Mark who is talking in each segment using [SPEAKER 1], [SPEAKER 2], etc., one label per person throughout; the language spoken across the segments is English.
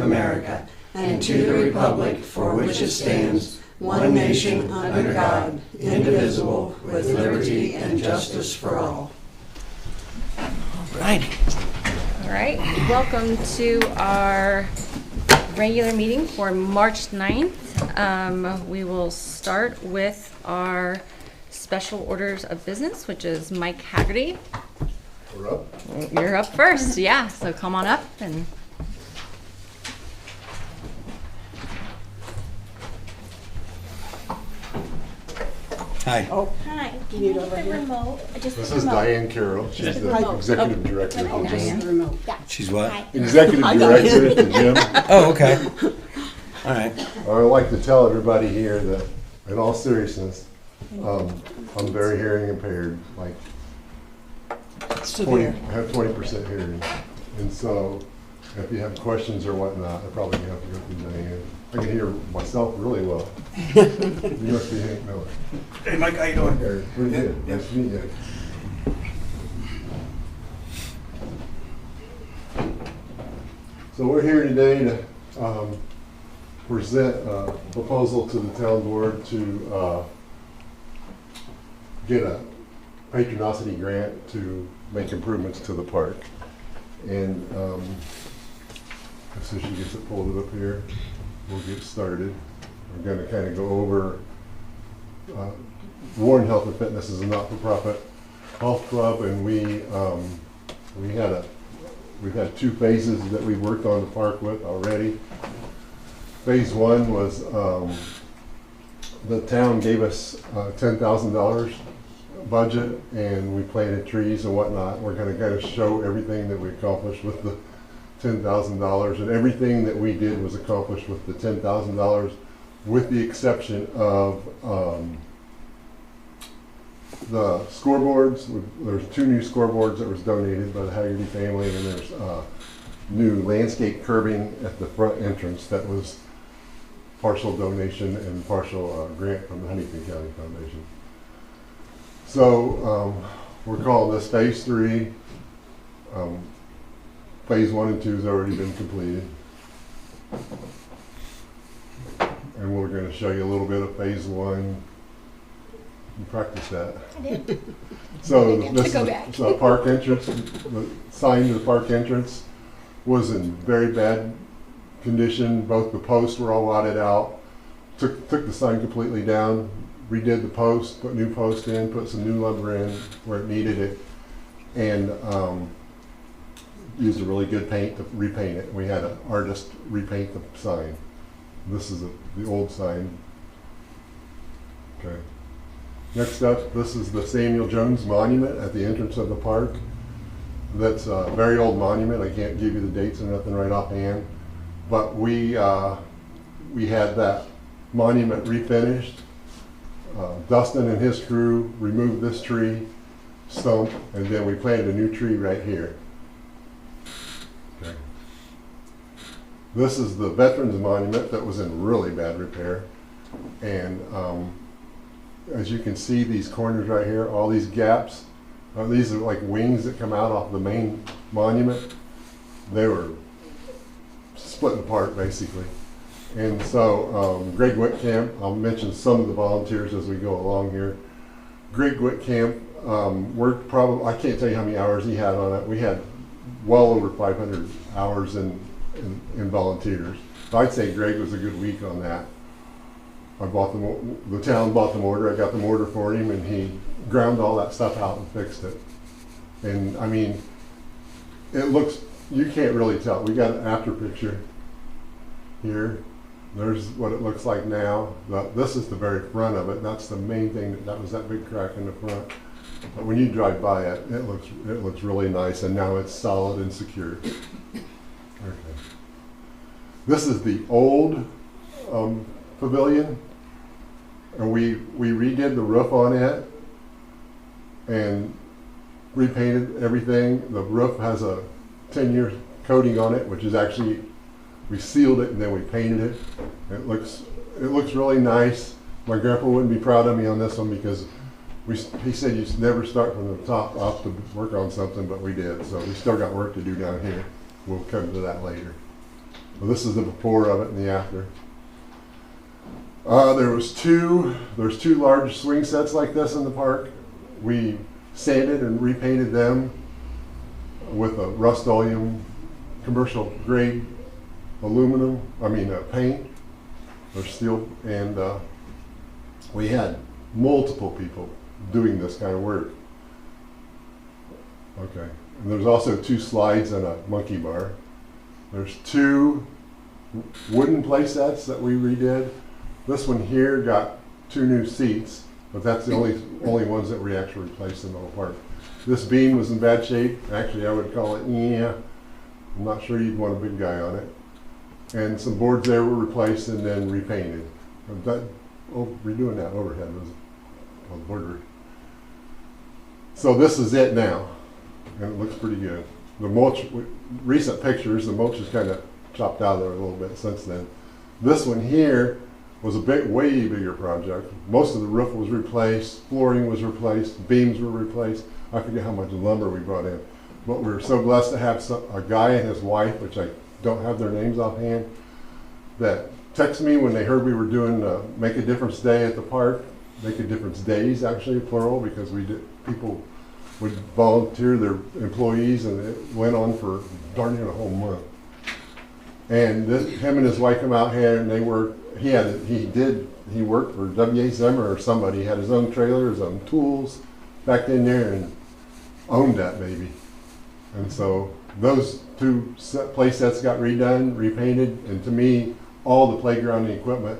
[SPEAKER 1] America, and to the republic for which it stands, one nation under God, indivisible, with liberty and justice for all.
[SPEAKER 2] All right. Welcome to our regular meeting for March 9th. We will start with our special orders of business, which is Mike Haggerty.
[SPEAKER 3] We're up.
[SPEAKER 2] You're up first, yeah. So come on up and.
[SPEAKER 4] Hi.
[SPEAKER 5] Oh, hi. Can you get the remote? Just
[SPEAKER 3] This
[SPEAKER 5] the
[SPEAKER 3] is
[SPEAKER 5] remote.
[SPEAKER 3] Diane Carroll. She's the
[SPEAKER 5] remote.
[SPEAKER 3] executive director of the
[SPEAKER 5] Okay.
[SPEAKER 3] gym.
[SPEAKER 5] The remote. Yeah.
[SPEAKER 4] She's what?
[SPEAKER 5] Hi.
[SPEAKER 3] Executive director at the gym.
[SPEAKER 4] Oh, okay. All right.
[SPEAKER 3] I would like to tell everybody here that, in all seriousness, I'm very hearing impaired, like 20, I have 20% hearing. And so, if you have questions or whatnot, I probably have to go through Diane. I can hear myself really well. You must be Hank Miller.
[SPEAKER 4] Hey, Mike, how you doing?
[SPEAKER 3] Okay, pretty good. Nice to meet you. So we're here today to present a proposal to the town board to get a patronicity grant to make improvements to the park. And as soon as she gets it pulled up here, we'll get started. We're going to kind of go over Warren Health and Fitness is a not-for-profit health club, and we've had two phases that we worked on the park with already. Phase one was the town gave us $10,000 budget, and we planted trees and whatnot. We're going to kind of show everything that we accomplished with the $10,000, and everything that we did was accomplished with the $10,000, with the exception of the scoreboards. There's 2 new scoreboards that was donated by the Haggerty family, and there's new landscape curbing at the front entrance that was partial donation and partial grant from the Huntington County Foundation. So we're calling this phase 3. Phase 1 and 2 has already been completed. And we're going to show you a little bit of phase 1. You practice that.
[SPEAKER 5] I did.
[SPEAKER 3] So
[SPEAKER 5] I
[SPEAKER 3] this
[SPEAKER 5] go
[SPEAKER 3] is
[SPEAKER 5] back.
[SPEAKER 3] the park entrance. The sign to the park entrance was in very bad condition. Both the posts were all rotted out. Took the sign completely down, redid the post, put new post in, put some new lumber in where it needed it, and used a really good paint to repaint it. We had an artist repaint the sign. This is the old sign. Okay. Next up, this is the Samuel Jones Monument at the entrance of the park. That's a very old monument. I can't give you the dates or nothing right offhand, but we had that monument refinished. Dustin and his crew removed this tree stump, and then we planted a new tree right here. Okay. This is the Veterans Monument that was in really bad repair, and as you can see, these corners right here, all these gaps, these are like wings that come out off the main monument. They were split apart basically. And so Greg Whitcamp, I'll mention some of the volunteers as we go along here. Greg Whitcamp worked probably, I can't tell you how many hours he had on it. We had well over 500 hours in volunteers. So I'd say Greg was a good week on that. I bought the town bought the mortar. I got the mortar for him, and he ground all that stuff out and fixed it. And I mean, it looks, you can't really tell. We got an after picture here. There's what it looks like now. This is the very front of it. That's the main thing. That was that big crack in the front. But when you drive by it, it looks really nice, and now it's solid and secure. Okay. This is the old pavilion, and we redid the roof on it and repainted everything. The roof has a 10-year coating on it, which is actually, we sealed it and then we painted it. It looks really nice. My grandpa wouldn't be proud of me on this one because he said you never start from the top up to work on something, but we did. So we still got work to do down here. We'll come to that later. Well, this is the before of it and the after. There's two large swing sets like this in the park. We sanded and repainted them with a Rust-Oleum commercial grade paint or steel, and we had multiple people doing this kind of work. Okay, and there's also 2 slides and a monkey bar. There's 2 wooden play sets that we redid. This one here got 2 new seats, but that's the only ones that we actually replaced in the whole park. This beam was in bad shape. Actually, I would call it, I'm not sure you'd want a big guy on it. And some boards there were replaced and then repainted. Redoing that overhead was on the board. So this is it now, and it looks pretty good. The mulch, recent pictures, the mulch is kind of chopped out of there a little bit since then. This one here was a way bigger project. Most of the roof was replaced, flooring was replaced, beams were replaced. I forget how much lumber we brought in. But we were so blessed to have a guy and his wife, which I don't have their names offhand, that texted me when they heard we were doing Make a Difference Day at the park. Make a Difference Days, actually, plural, because people would volunteer their employees, and it went on for darn near a whole month. And him and his wife come out here, and they worked. He worked for W.A. Zimmer or somebody. He had his own trailer, his own tools, back in there, and owned that baby. And so those 2 play sets got redone, repainted, and to me, all the playground equipment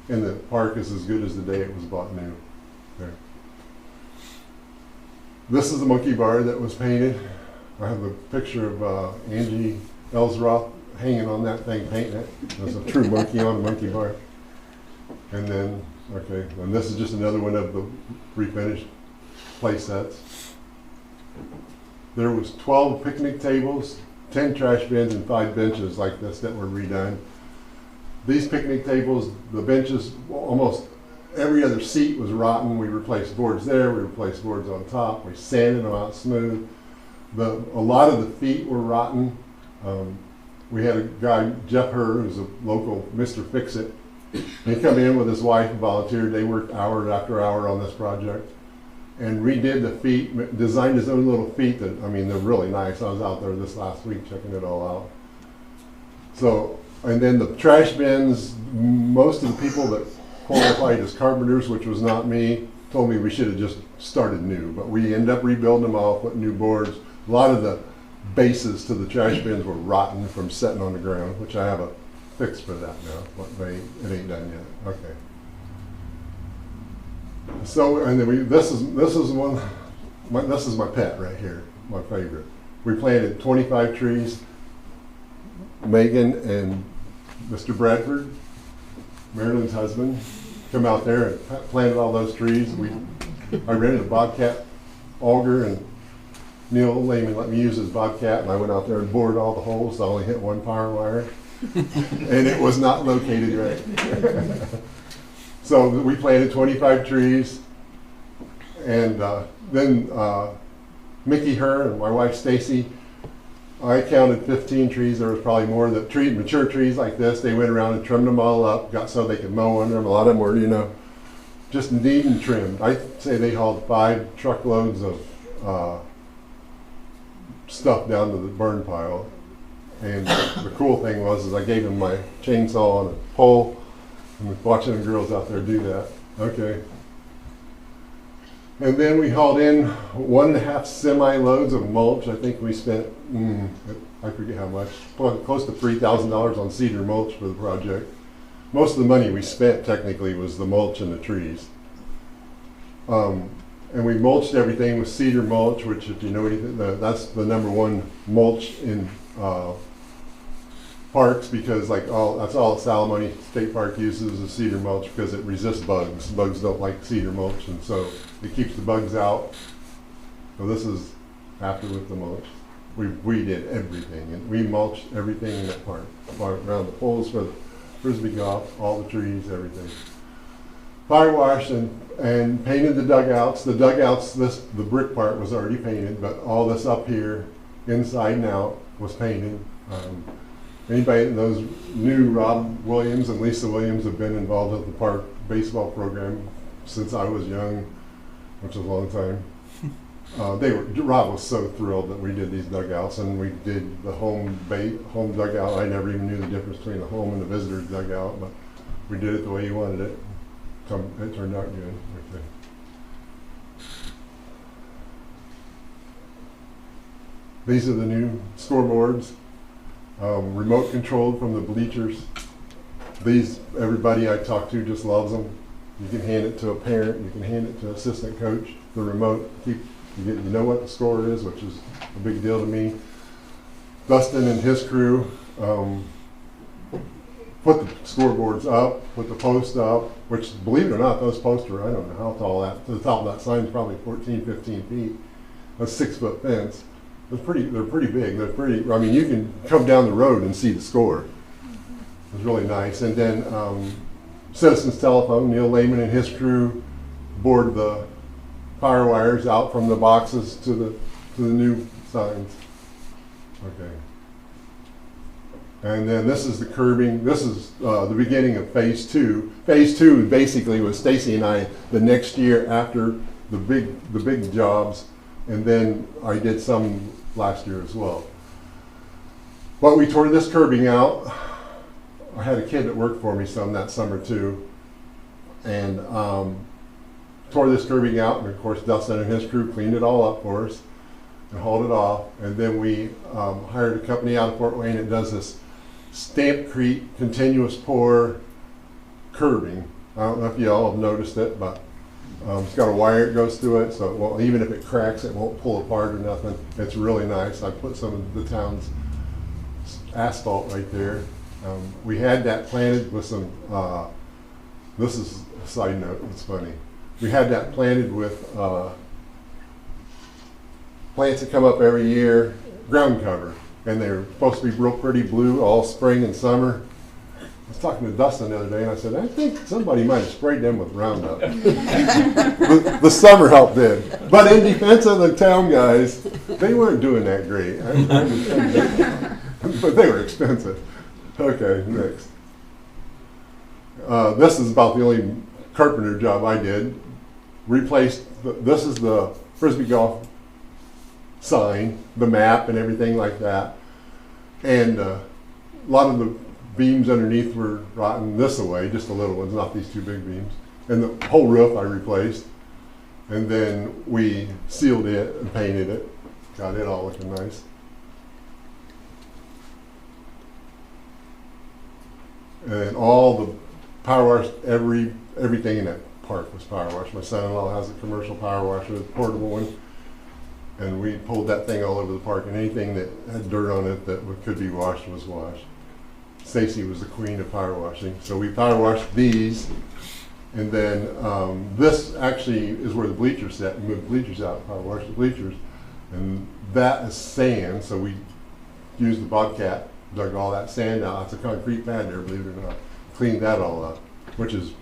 [SPEAKER 3] in the park is as good as the day it was bought new. There. This is the monkey bar that was painted. I have a picture of Angie Ellsroth hanging on that thing, painting it. There's a true monkey on a monkey bar. And then, and this is just another one of the refinished play sets. There was 12 picnic tables, 10 trash bins, and 5 benches like this that were redone. These picnic tables, the benches, almost every other seat was rotten. We replaced boards there, we replaced boards on top, we sanded them out smooth. A lot of the feet were rotten. We had a guy, Jeff Herr, who's a local Mr. Fix-It. He come in with his wife and volunteered. They worked hour after hour on this project and redid the feet, designed his own little feet that, they're really nice. I was out there this last week checking it all out. So, and then the trash bins, most of the people that qualified as carpenters, which was not me, told me we should have just started new, but we ended up rebuilding them all, putting new boards. A lot of the bases to the trash bins were rotten from sitting on the ground, which I have a fix for that now, but it ain't done yet. Okay. So, and then this is my pet right here, my favorite. We planted 25 trees. Megan and Mr. Bradford, Marilyn's husband, come out there and planted all those trees. I rented a Bobcat auger, and Neil Lehman let me use his Bobcat, and I went out there and bored all the holes. So I only hit 1 power wire, and it was not located right. So we planted 25 trees, and then Mickey Herr and my wife Stacy, I counted 15 trees. There was probably more. Mature trees like this, they went around and trimmed them all up, got so they could mow under them. A lot of them were, just needing trimmed. I'd say they hauled 5 truckloads of stuff down to the burn pile. And the cool thing was I gave them my chainsaw on a pole, and watching the girls out there do that. Okay. And then we hauled in 1.5 semi-loads of mulch. I think we spent, I forget how much, close to $3,000 on cedar mulch for the project. Most of the money we spent technically was the mulch and the trees. And we mulched everything with cedar mulch, which, if you know anything, that's the #1 mulch in parks, because that's all Salamone State Park uses is cedar mulch, because it resists bugs. Bugs don't like cedar mulch, and so it keeps the bugs out. So this is after with the mulch. We did everything, and we mulched everything in that park, around the poles for the frisbee golf, all the trees, everything. Fire washed and painted the dugouts. The dugouts, the brick part was already painted, but all this up here, inside and out, was painted. Anybody that knows knew Rob Williams and Lisa Williams have been involved with the park baseball program since I was young, which is a long time. Rob was so thrilled that we did these dugouts, and we did the home dugout. I never even knew the difference between the home and the visitor's dugout, but we did it the way he wanted it. It turned out good. Okay. These are the new scoreboards, remote controlled from the bleachers. These, everybody I talk to just loves them. You can hand it to a parent, you can hand it to an assistant coach. The remote, you know what the score is, which is a big deal to me. Dustin and his crew put the scoreboards up, put the post up, which, believe it or not, those posts are, I don't know how tall that, to the top of that sign is probably 14, 15 feet. That's 6-foot fence. They're pretty big. They're pretty, I mean, you can come down the road and see the score. It's really nice. And then Citizens Telephone, Neil Lehman and his crew bored the power wires out from the boxes to the new signs. Okay. And then this is the curbing. This is the beginning of phase 2. Phase 2 basically was Stacy and I the next year after the big jobs, and then I did some last year as well. But we tore this curbing out. I had a kid that worked for me some that summer too, and tore this curbing out, and of course Dustin and his crew cleaned it all up for us and hauled it off. And then we hired a company out of Fort Wayne that does this Stampcrete continuous pour curbing. I don't know if you all have noticed it, but it's got a wire that goes through it, so it won't, even if it cracks, it won't pull apart or nothing. It's really nice. I put some of the town's asphalt right there. We had that planted with some, this is a side note, it's funny. We had that planted with plants that come up every year, ground cover. And they're supposed to be real pretty blue all spring and summer. I was talking to Dustin the other day, and I said, I think somebody might have sprayed them with Roundup. the summer help did. But in defense of the town guys, they weren't doing that great. But they were expensive. Okay, next. This is about the only carpenter job I did. Replaced, this is the Frisbee Golf sign, the map and everything like that. And a lot of the beams underneath were rotten this away, just the little ones, not these two big beams. And the whole roof I replaced. And then we sealed it and painted it. Got it all looking nice. And all the power wash, everything in that park was power wash. My son-in-law has a commercial power washer, a portable one. And we pulled that thing all over the park, and anything that had dirt on it that could be washed was washed. Stacy was the queen of power washing. So we power washed these, and then this actually is where the bleachers sit. We moved the bleachers out, power washed the bleachers. And that is sand, so we used the Bobcat, dug all that sand out. It's a concrete pad there, believe it or not. Cleaned that all up, which is,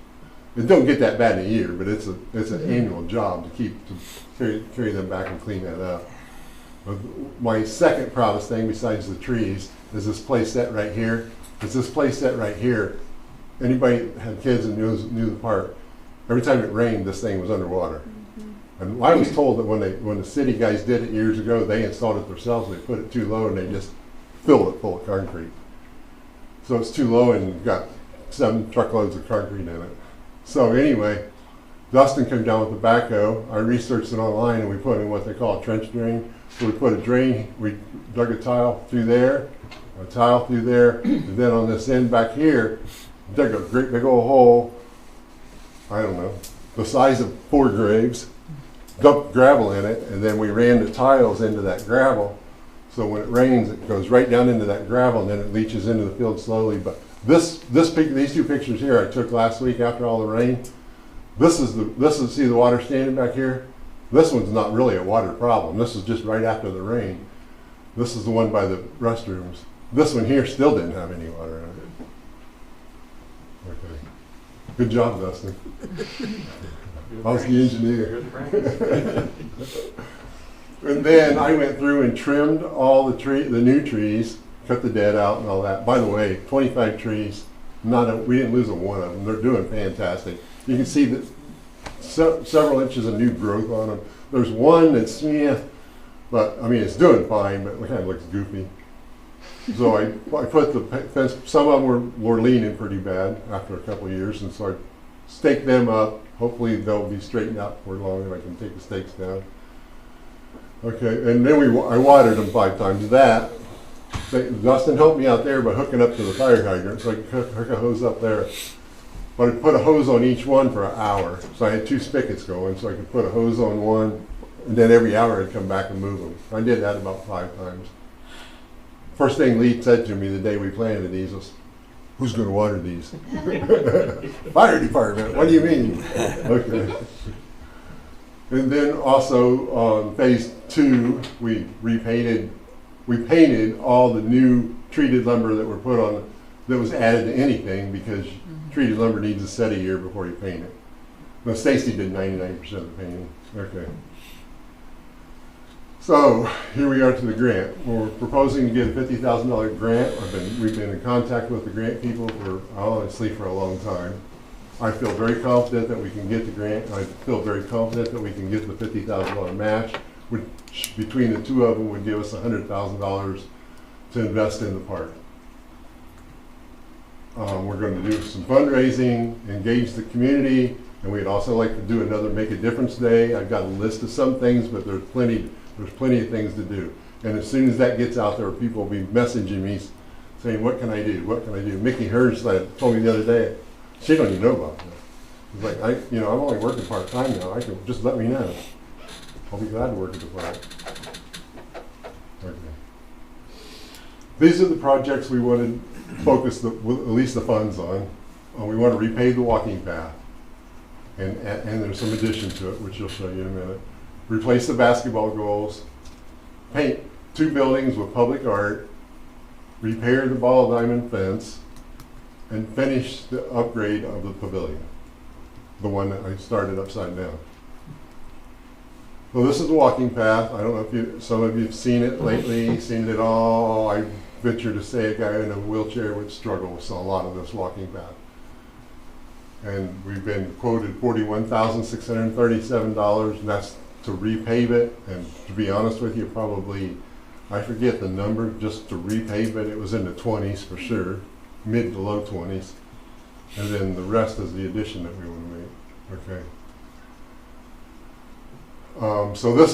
[SPEAKER 3] it don't get that bad in a year, but it's an annual job to carry them back and clean that up. But my second proudest thing besides the trees is this play set right here. It's this play set right here. Anybody that had kids and knew the park, every time it rained, this thing was underwater. And I was told that when the city guys did it years ago, they installed it themselves. They put it too low and they just filled it full of concrete. So it's too low and got 7 truckloads of concrete in it. So anyway, Dustin came down with the backhoe. I researched it online, and we put in what they call a trench drain. So we put a drain, we dug a tile through there, and then on this end back here, dug a great big old hole, I don't know, the size of 4 graves, dumped gravel in it, and then we ran the tiles into that gravel. So when it rains, it goes right down into that gravel, and then it leaches into the field slowly. But these 2 pictures here I took last week after all the rain. This is see the water standing back here? This one's not really a water problem. This is just right after the rain. This is the one by the restrooms. This one here still didn't have any water in it. Okay. Good job, Dustin. I was the engineer. And then I went through and trimmed all the new trees, cut the dead out and all that. By the way, 25 trees, we didn't lose a one of them. They're doing fantastic. You can see that several inches of new growth on them. There's one that's, but I mean, it's doing fine, but it kind of looks goofy. So I put the fence, some of them were leaning pretty bad after a couple of years, and so I staked them up. Hopefully they'll be straightened out before long and I can take the stakes down. Okay, and then I watered them 5 times. Dustin helped me out there by hooking up to the fire hydrant, so I could hook a hose up there. But I put a hose on each one for an hour. So I had 2 spigots going, so I could put a hose on one, and then every hour I'd come back and move them. I did that about 5 times. First thing Lee said to me the day we planted these was, "Who's going to water these?" Fire department, what do you mean? Okay. And then also on phase 2, we painted all the new treated lumber that were put on, that was added to anything, because treated lumber needs a set a year before you paint it. Now Stacy did 99% of the painting. Okay. So here we are to the grant. We're proposing to get a $50,000 grant. We've been in contact with the grant people for a long time. I feel very confident that we can get the grant. I feel very confident that we can get the $50,000 match, which between the 2 of them would give us $100,000 to invest in the park. We're going to do some fundraising, engage the community, and we'd also like to do another Make a Difference Day. I've got a list of some things, but there's plenty of things to do. And as soon as that gets out there, people will be messaging me saying, "What can I do? What can I do?" Mickey Hurst told me the other day, she don't even know about that. It's like, I'm only working part-time now. I can just let me know. I'll be glad to work at the park. Okay. These are the projects we want to focus at least the funds on. We want to repave the walking path. And there's some addition to it, which I'll show you in a minute. Replace the basketball goals, paint 2 buildings with public art, repair the ball diamond fence, and finish the upgrade of the pavilion, the one that I started upside down. So this is the walking path. I don't know if some of you have seen it lately, seen it at all. I venture to say a guy in a wheelchair would struggle with a lot of this walking path. And we've been quoted $41,637, and that's to repave it. And to be honest with you, probably, I forget the number, just to repave it, it was in the 20s for sure, mid to low 20s. And then the rest is the addition that we want to make. Okay. So this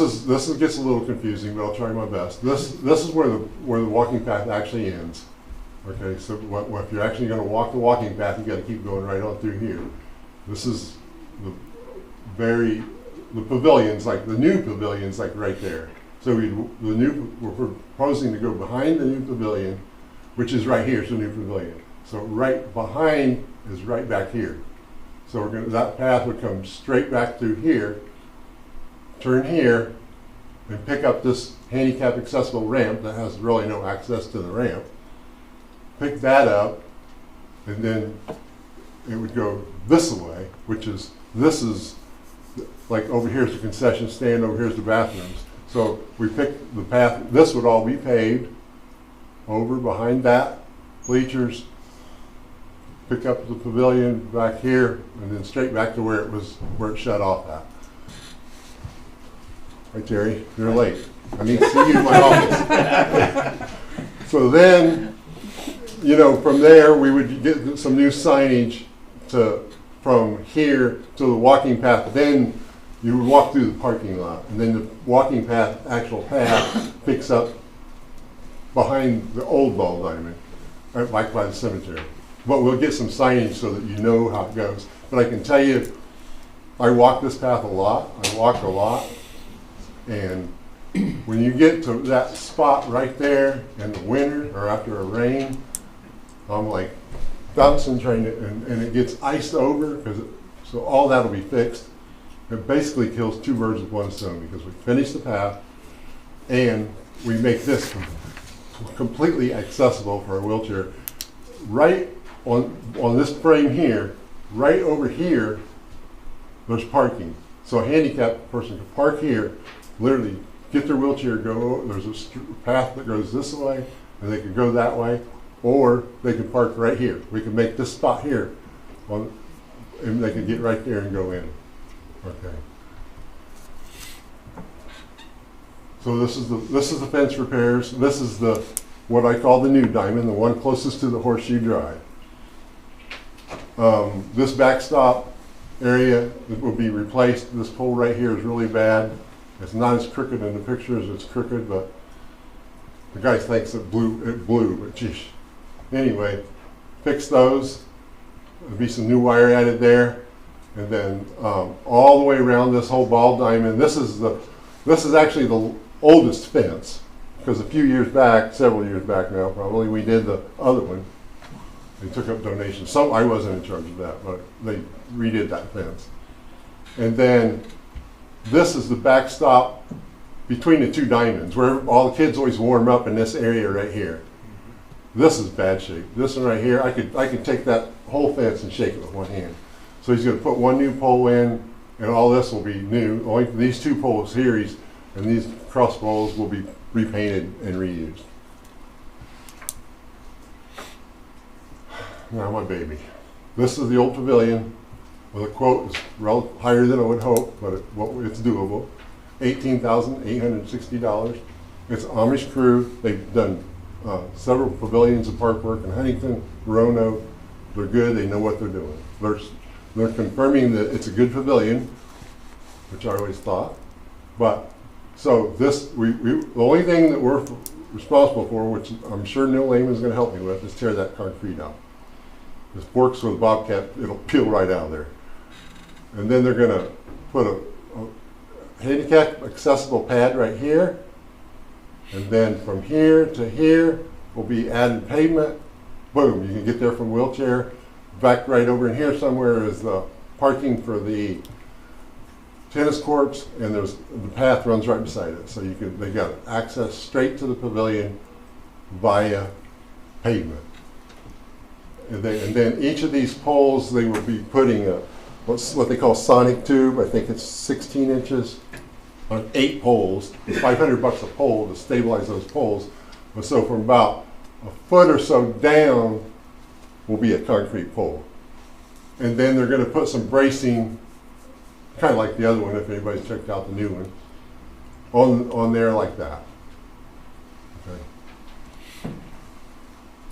[SPEAKER 3] gets a little confusing, but I'll try my best. This is where the walking path actually ends. Okay, so if you're actually going to walk the walking path, you got to keep going right on through here. This is the pavilions, like the new pavilions, like right there. So we're proposing to go behind the new pavilion, which is right here. It's the new pavilion. So right behind is right back here. So that path would come straight back through here, turn here, and pick up this handicap accessible ramp that has really no access to the ramp. Pick that up, and then it would go this way, this is like over here's the concession stand, over here's the bathrooms. So we pick the path, this would all be paved, over behind that, bleachers, pick up the pavilion back here, and then straight back to where it shut off at. Hi Terry, you're late. I need to see you in my office. So then, from there we would get some new signage from here to the walking path. Then you would walk through the parking lot, and then the walking path, actual path, picks up behind the old ball diamond, right back by the cemetery. But we'll get some signage so that you know how it goes. But I can tell you, I walk this path a lot. I walk a lot, and when you get to that spot right there in the winter or after a rain, I'm like bouncing, and it gets iced over, so all that'll be fixed. It basically kills 2 birds with 1 stone, because we finish the path and we make this completely accessible for a wheelchair. Right on this frame here, right over here, there's parking. So a handicapped person can park here, literally get their wheelchair, go, there's a path that goes this way, and they could go that way, or they could park right here. We could make this spot here, and they could get right there and go in. Okay. So this is the fence repairs. This is the what I call the new diamond, the one closest to the Horseshoe Drive. This backstop area will be replaced. This pole right here is really bad. It's not as crooked in the pictures. It's crooked, but the guy thinks it blew, but geez. Anyway, fix those. There'll be some new wire added there, and then all the way around this whole ball diamond. This is actually the oldest fence, because a few years back, several years back now, probably we did the other one. They took up donations. I wasn't in charge of that, but they redid that fence. And then this is the backstop between the two diamonds, where all the kids always warm up in this area right here. This is bad shape. This one right here, I could take that whole fence and shake it with one hand. So he's going to put one new pole in, and all this will be new. Only these two poles here, and these cross poles will be repainted and reused. Now my baby. This is the old pavilion. Well, the quote is higher than I would hope, but it's doable. $18,860. It's Amish crew. They've done several pavilions of park work in Huntington, Roanoke. They're good. They know what they're doing. They're confirming that it's a good pavilion, which I always thought. But so this, the only thing that we're responsible for, which I'm sure Neil Lehman's going to help me with, is tear that concrete out. This forks with a bobcat, it'll peel right out of there. And then they're going to put a handicap accessible pad right here. And then from here to here will be added pavement. Boom, you can get there from wheelchair. Back right over in here somewhere is the parking for the tennis courts, and the path runs right beside it. So they got access straight to the pavilion via pavement. And then each of these poles, they will be putting what they call sonic tube. I think it's 16 inches on 8 poles. It's $500 a pole to stabilize those poles. But so from about a foot or so down will be a concrete pole. And then they're going to put some bracing, kind of like the other one, if anybody's checked out the new one, on there like that. Okay.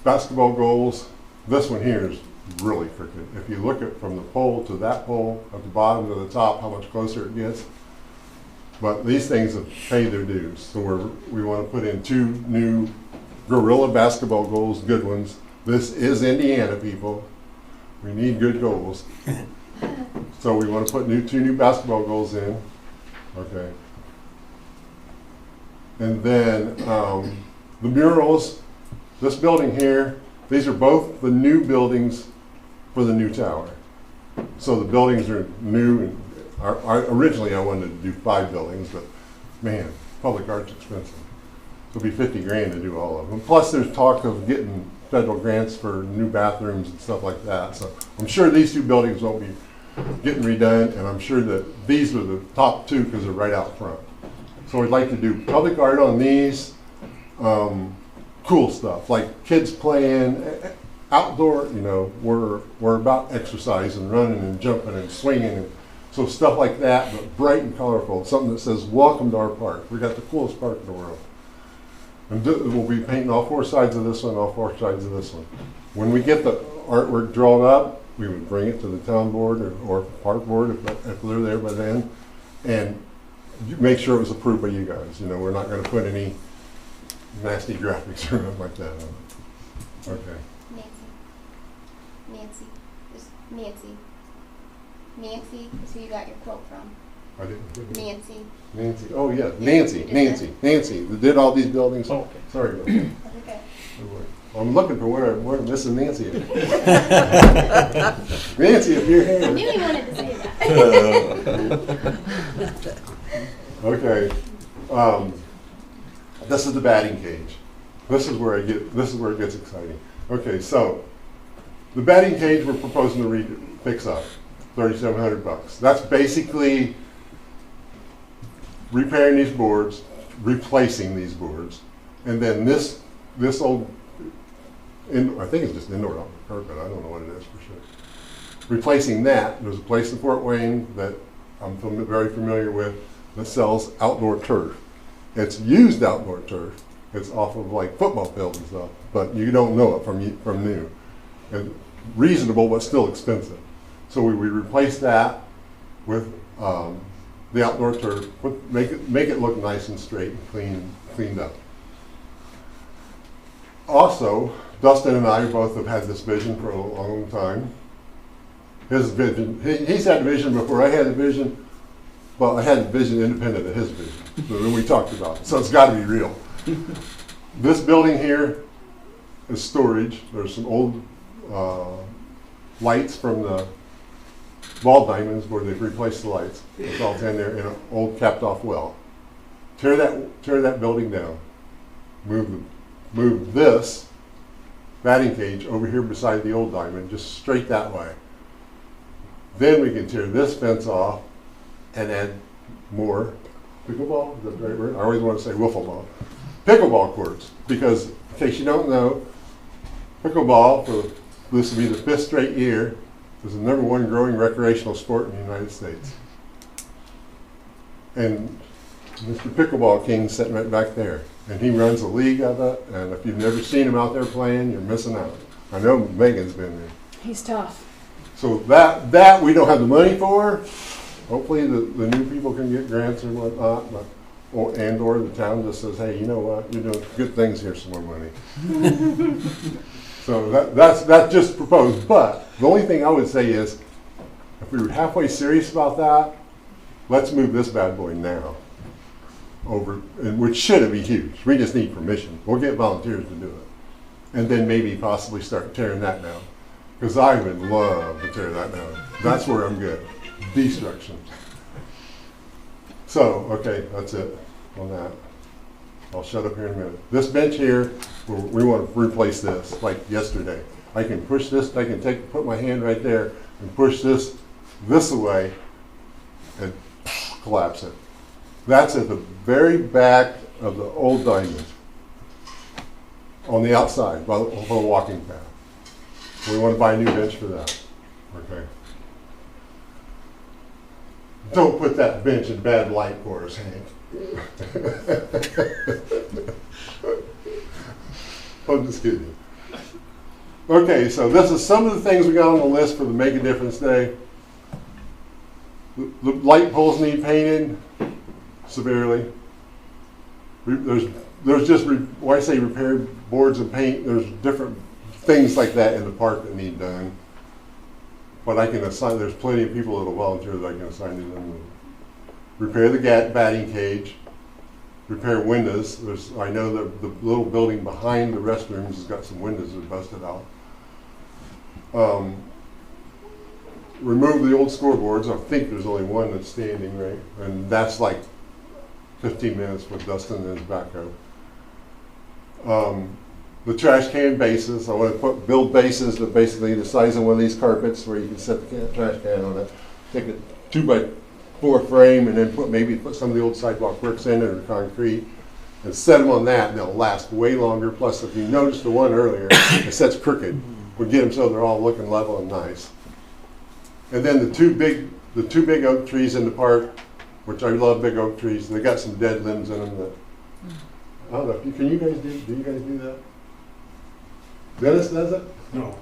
[SPEAKER 3] Basketball goals. This one here is really crooked. If you look at from the pole to that pole, at the bottom to the top, how much closer it gets. But these things have paid their dues. So we want to put in 2 new Gorilla basketball goals, good ones. This is Indiana, people. We need good goals. So we want to put 2 new basketball goals in. Okay. And then the murals, this building here, these are both the new buildings for the new tower. So the buildings are new. And originally I wanted to do 5 buildings, but man, public art's expensive. It'll be $50,000 to do all of them. Plus there's talk of getting federal grants for new bathrooms and stuff like that. So I'm sure these 2 buildings won't be getting redone, and I'm sure that these are the top 2 because they're right out front. So we'd like to do public art on these. Cool stuff like kids playing outdoor. You know, we're about exercise and running and jumping and swinging, and so stuff like that, but bright and colorful. Something that says "Welcome to our park." We got the coolest park in the world, and we'll be painting all 4 sides of this one, all 4 sides of this one. When we get the artwork drawn up, we would bring it to the town board or park board if they're there by then, and make sure it was approved by you guys. You know, we're not going to put any nasty graphics or anything like that on it. Okay.
[SPEAKER 5] Nancy is who you got your quote from.
[SPEAKER 3] I didn't.
[SPEAKER 5] Nancy.
[SPEAKER 3] Nancy. Oh yeah, Nancy. That did all these buildings.
[SPEAKER 4] Oh, okay.
[SPEAKER 3] Sorry about that.
[SPEAKER 5] Okay.
[SPEAKER 3] I'm looking for where I'm missing Nancy. Nancy, if you're
[SPEAKER 5] I
[SPEAKER 3] here.
[SPEAKER 5] knew you wanted to say that.
[SPEAKER 3] Okay. This is the batting cage. This is where it gets exciting. Okay, so the batting cage we're proposing to fix up, $3,700. That's basically repairing these boards, replacing these boards, and then this this old, I think it's just indoor outdoor carpet, I don't know what it is for sure. Replacing that, there's a place in Fort Wayne that I'm very familiar with that sells outdoor turf. It's used outdoor turf. It's off of like football fields and stuff, but you don't know it from new. And reasonable, but still expensive. So we replace that with the outdoor turf, make it look nice and straight and cleaned up. Also, Dustin and I both have had this vision for a long time. His vision, he's had a vision before I had a vision. Well, I had a vision independent of his vision. So then we talked about it. So it's got to be real. This building here is storage. There's some old lights from the ball diamonds where they've replaced the lights. It's all in there in an old capped off well. Tear that building down. Move this batting cage over here beside the old diamond, just straight that way. Then we can tear this fence off and add more pickleball, is that the right word? I always want to say wiffle ball. Pickleball courts, because in case you don't know, pickleball, for this will be the 5th straight year, is the #1 growing recreational sport in the United States. And Mr. Pickleball King's sitting right back there. And he runs a league of it, and if you've never seen him out there playing, you're missing out. I know Megan's been there.
[SPEAKER 2] He's tough.
[SPEAKER 3] So that we don't have the money for. Hopefully the new people can get grants and whatnot, but, or the town just says, hey, you know what, you're doing good things, here's some more money. So that's just proposed. But the only thing I would say is, if we were halfway serious about that, let's move this bad boy now over, and which shouldn't be huge. We just need permission. We'll get volunteers to do it. And then maybe possibly start tearing that down. Because I would love to tear that down. That's where I'm good. Destruction. So, okay, that's it on that. I'll shut up here in a minute. This bench here, we want to replace this like yesterday. I can push this, I can put my hand right there and push this away and collapse it. That's at the very back of the old diamond on the outside by the walking path. We want to buy a new bench for that. Okay. Don't put that bench in bad light for us, Hank. I'm just kidding. Okay, so this is some of the things we got on the list for the Make a Difference Day. The light poles need painted severely. There's just, when I say repair boards and paint, there's different things like that in the park that need done. But I can assign, there's plenty of people that will volunteer that I can assign to them. Repair the batting cage, repair windows. I know that the little building behind the restrooms has got some windows that are busted out. Remove the old scoreboards. I think there's only one that's standing, right? And that's like 15 minutes with Dustin and his backhoe. The trash can bases, I want to build bases that basically the size of one of these carpets where you can set the trash can on it. Take a 2x4 frame and then put some of the old sidewalk bricks in it or concrete and set them on that, and they'll last way longer. Plus, if you noticed the one earlier, it sets crooked. We'll get them so they're all looking level and nice. And then the two big oak trees in the park, which I love big oak trees. They got some dead limbs in them that, I don't know, do you guys do that? Dennis does it?
[SPEAKER 4] No.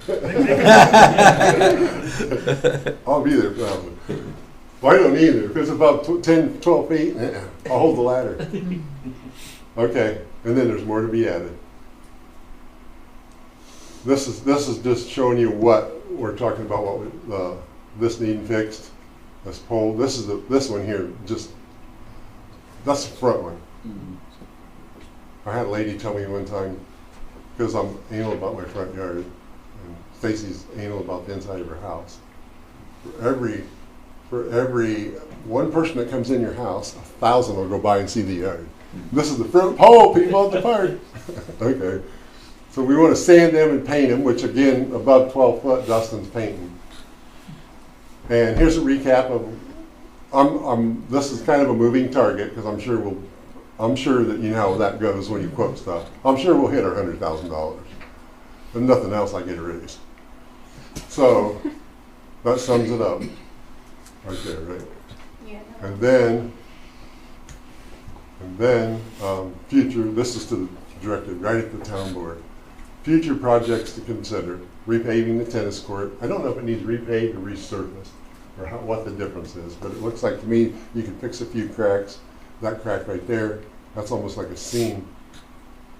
[SPEAKER 3] I'll be there probably. Well, I don't either. If it's about 10, 12 feet, I'll hold the ladder. Okay, and then there's more to be added. This is just showing you what we're talking about. This needing fixed. This pole. This one here. Just that's the front one. I had a lady tell me one time, because I'm anal about my front yard, and Stacy's anal about the inside of her house. For every one person that comes in your house, 1,000 will go by and see the yard. This is the front pole, people at the park. Okay, so we want to sand them and paint them, which again, above 12 foot, Dustin's painting. And here's a recap of. This is kind of a moving target because I'm sure I'm sure that you know how that goes when you quote stuff. I'm sure we'll hit our $100,000. If nothing else, I get a raise. So that sums it up right there, right?
[SPEAKER 5] Yeah.
[SPEAKER 3] And then future, this is directed right at the town board. Future projects to consider, repaving the tennis court. I don't know if it needs repaved or resurfaced or what the difference is, but it looks like to me you can fix a few cracks. That crack right there, that's almost like a seam,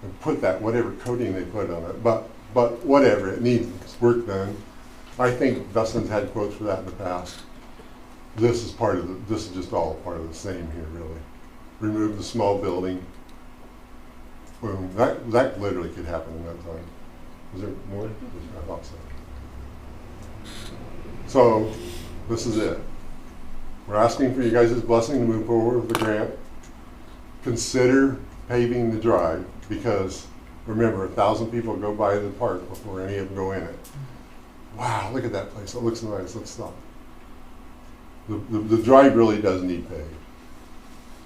[SPEAKER 3] and put that whatever coating they put on it. But whatever, it needs work done. I think Dustin's had quotes for that in the past. This is this is just all part of the same here, really. Remove the small building. Boom. That literally could happen in that time. Is there more? I thought so. So this is it. We're asking for you guys' blessing to move forward with the grant. Consider paving the drive because remember, 1,000 people go by the park before any of them go in it. Wow, look at that place. It looks nice. Let's stop. The drive really does need paved.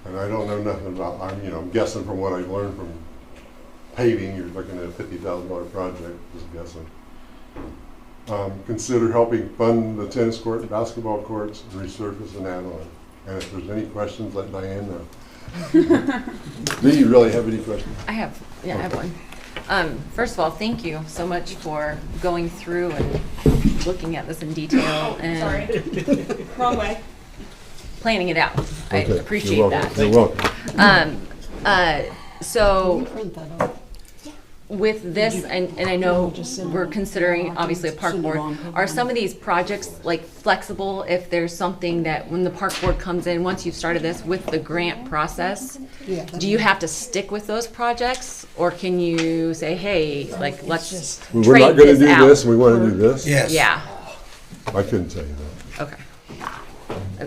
[SPEAKER 3] And I don't know nothing about, I'm guessing from what I've learned from paving, you're looking at a $50,000 project, just guessing. Consider helping fund the tennis court and basketball courts, resurface and add on. And if there's any questions, let Diane know. Do you really have any questions?
[SPEAKER 2] I have one. First of all, thank you so much for going through and looking at this in detail and
[SPEAKER 5] Sorry. Wrong way.
[SPEAKER 2] planning it out. I
[SPEAKER 3] Okay,
[SPEAKER 2] appreciate
[SPEAKER 3] you're
[SPEAKER 2] that.
[SPEAKER 3] welcome.
[SPEAKER 2] So with this, and I know we're considering obviously a park board, are some of these projects like flexible if there's something that when the park board comes in, once you've started this with the grant process, do you have to stick with those projects or can you say, hey, like let's
[SPEAKER 3] We're
[SPEAKER 2] trade
[SPEAKER 3] not going to
[SPEAKER 2] this
[SPEAKER 3] do
[SPEAKER 2] out?
[SPEAKER 3] this, we want to do this?
[SPEAKER 4] Yes.
[SPEAKER 2] Yeah,
[SPEAKER 3] I couldn't tell you that.
[SPEAKER 2] okay.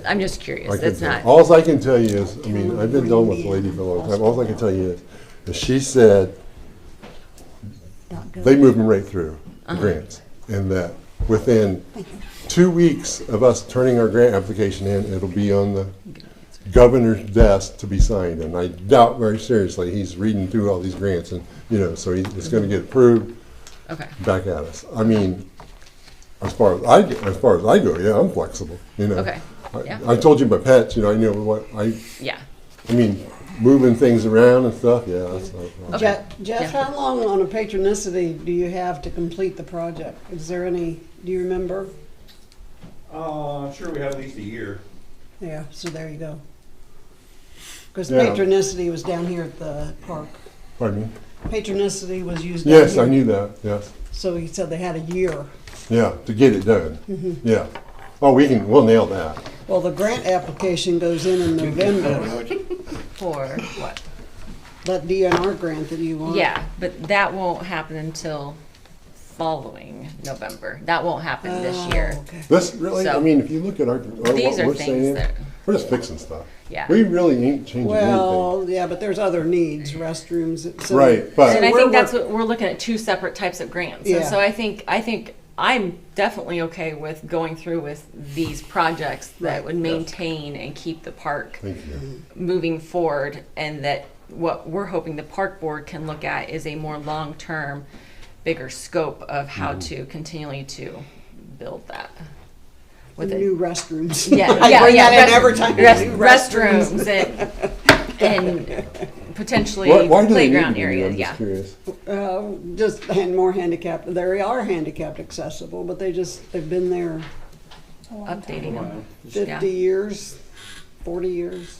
[SPEAKER 2] I'm just curious,
[SPEAKER 3] I
[SPEAKER 2] that's
[SPEAKER 3] couldn't
[SPEAKER 2] not,
[SPEAKER 3] tell you. All I can tell you is, I've been dealing with the lady for a long time. All I can tell you is she said they move them right through the grants. And that within 2 weeks of us turning our grant application in, it'll be on the governor's desk to be signed. And I doubt very seriously he's reading through all these grants and, so it's going to get approved
[SPEAKER 2] okay,
[SPEAKER 3] back at us. As far as I go, yeah, I'm flexible,
[SPEAKER 2] okay, yeah.
[SPEAKER 3] I told you about pets, I know what
[SPEAKER 2] yeah.
[SPEAKER 3] moving things around and stuff, yeah, that's not a problem.
[SPEAKER 2] Okay.
[SPEAKER 1] Jeff,
[SPEAKER 2] Yeah.
[SPEAKER 1] how long on a patronicity do you have to complete the project? Is there any, do you remember?
[SPEAKER 6] I'm sure we have at least a year.
[SPEAKER 1] Yeah, so there you go. Because
[SPEAKER 3] Yeah.
[SPEAKER 1] patronicity was down here at the park.
[SPEAKER 3] Pardon me?
[SPEAKER 1] Patronicity was used down here.
[SPEAKER 3] Yes, I knew that, yes.
[SPEAKER 1] So he said they had a year.
[SPEAKER 3] Yeah, to get it done, yeah. Oh, we'll nail that.
[SPEAKER 1] Well, the grant application goes in November.
[SPEAKER 2] For what?
[SPEAKER 1] That DNR grant that you want.
[SPEAKER 2] Yeah, but that won't happen until following November. That won't happen this year.
[SPEAKER 1] Oh, okay.
[SPEAKER 3] This really,
[SPEAKER 2] So,
[SPEAKER 3] if you look at our what
[SPEAKER 2] These are
[SPEAKER 3] we're
[SPEAKER 2] things
[SPEAKER 3] saying,
[SPEAKER 2] that,
[SPEAKER 3] we're just fixing stuff.
[SPEAKER 2] yeah.
[SPEAKER 3] We really ain't changing anything.
[SPEAKER 1] Well, yeah, but there's other needs, restrooms. So
[SPEAKER 3] Right, but-
[SPEAKER 2] And I
[SPEAKER 1] we're
[SPEAKER 2] think that's
[SPEAKER 1] work-
[SPEAKER 2] what, we're looking at two separate types of grants. And
[SPEAKER 1] Yeah.
[SPEAKER 2] so I think I'm definitely okay with going through with these projects that
[SPEAKER 1] Right.
[SPEAKER 2] would maintain and keep the park
[SPEAKER 3] Thank you.
[SPEAKER 2] moving forward, and that what we're hoping the park board can look at is a more long-term, bigger scope of how to continually to build that. With it.
[SPEAKER 1] new restrooms.
[SPEAKER 2] Yeah,
[SPEAKER 1] I
[SPEAKER 2] yeah,
[SPEAKER 1] bring
[SPEAKER 2] yeah.
[SPEAKER 1] that in every time. New
[SPEAKER 2] Restrooms and potentially
[SPEAKER 3] Why do they need
[SPEAKER 2] playground
[SPEAKER 3] to be?
[SPEAKER 2] areas,
[SPEAKER 3] I'm
[SPEAKER 2] yeah.
[SPEAKER 3] just curious.
[SPEAKER 1] Just more handicapped. They are handicapped accessible, but they've been there
[SPEAKER 2] Updating them.
[SPEAKER 1] 50
[SPEAKER 2] Yeah.
[SPEAKER 1] years, 40 years.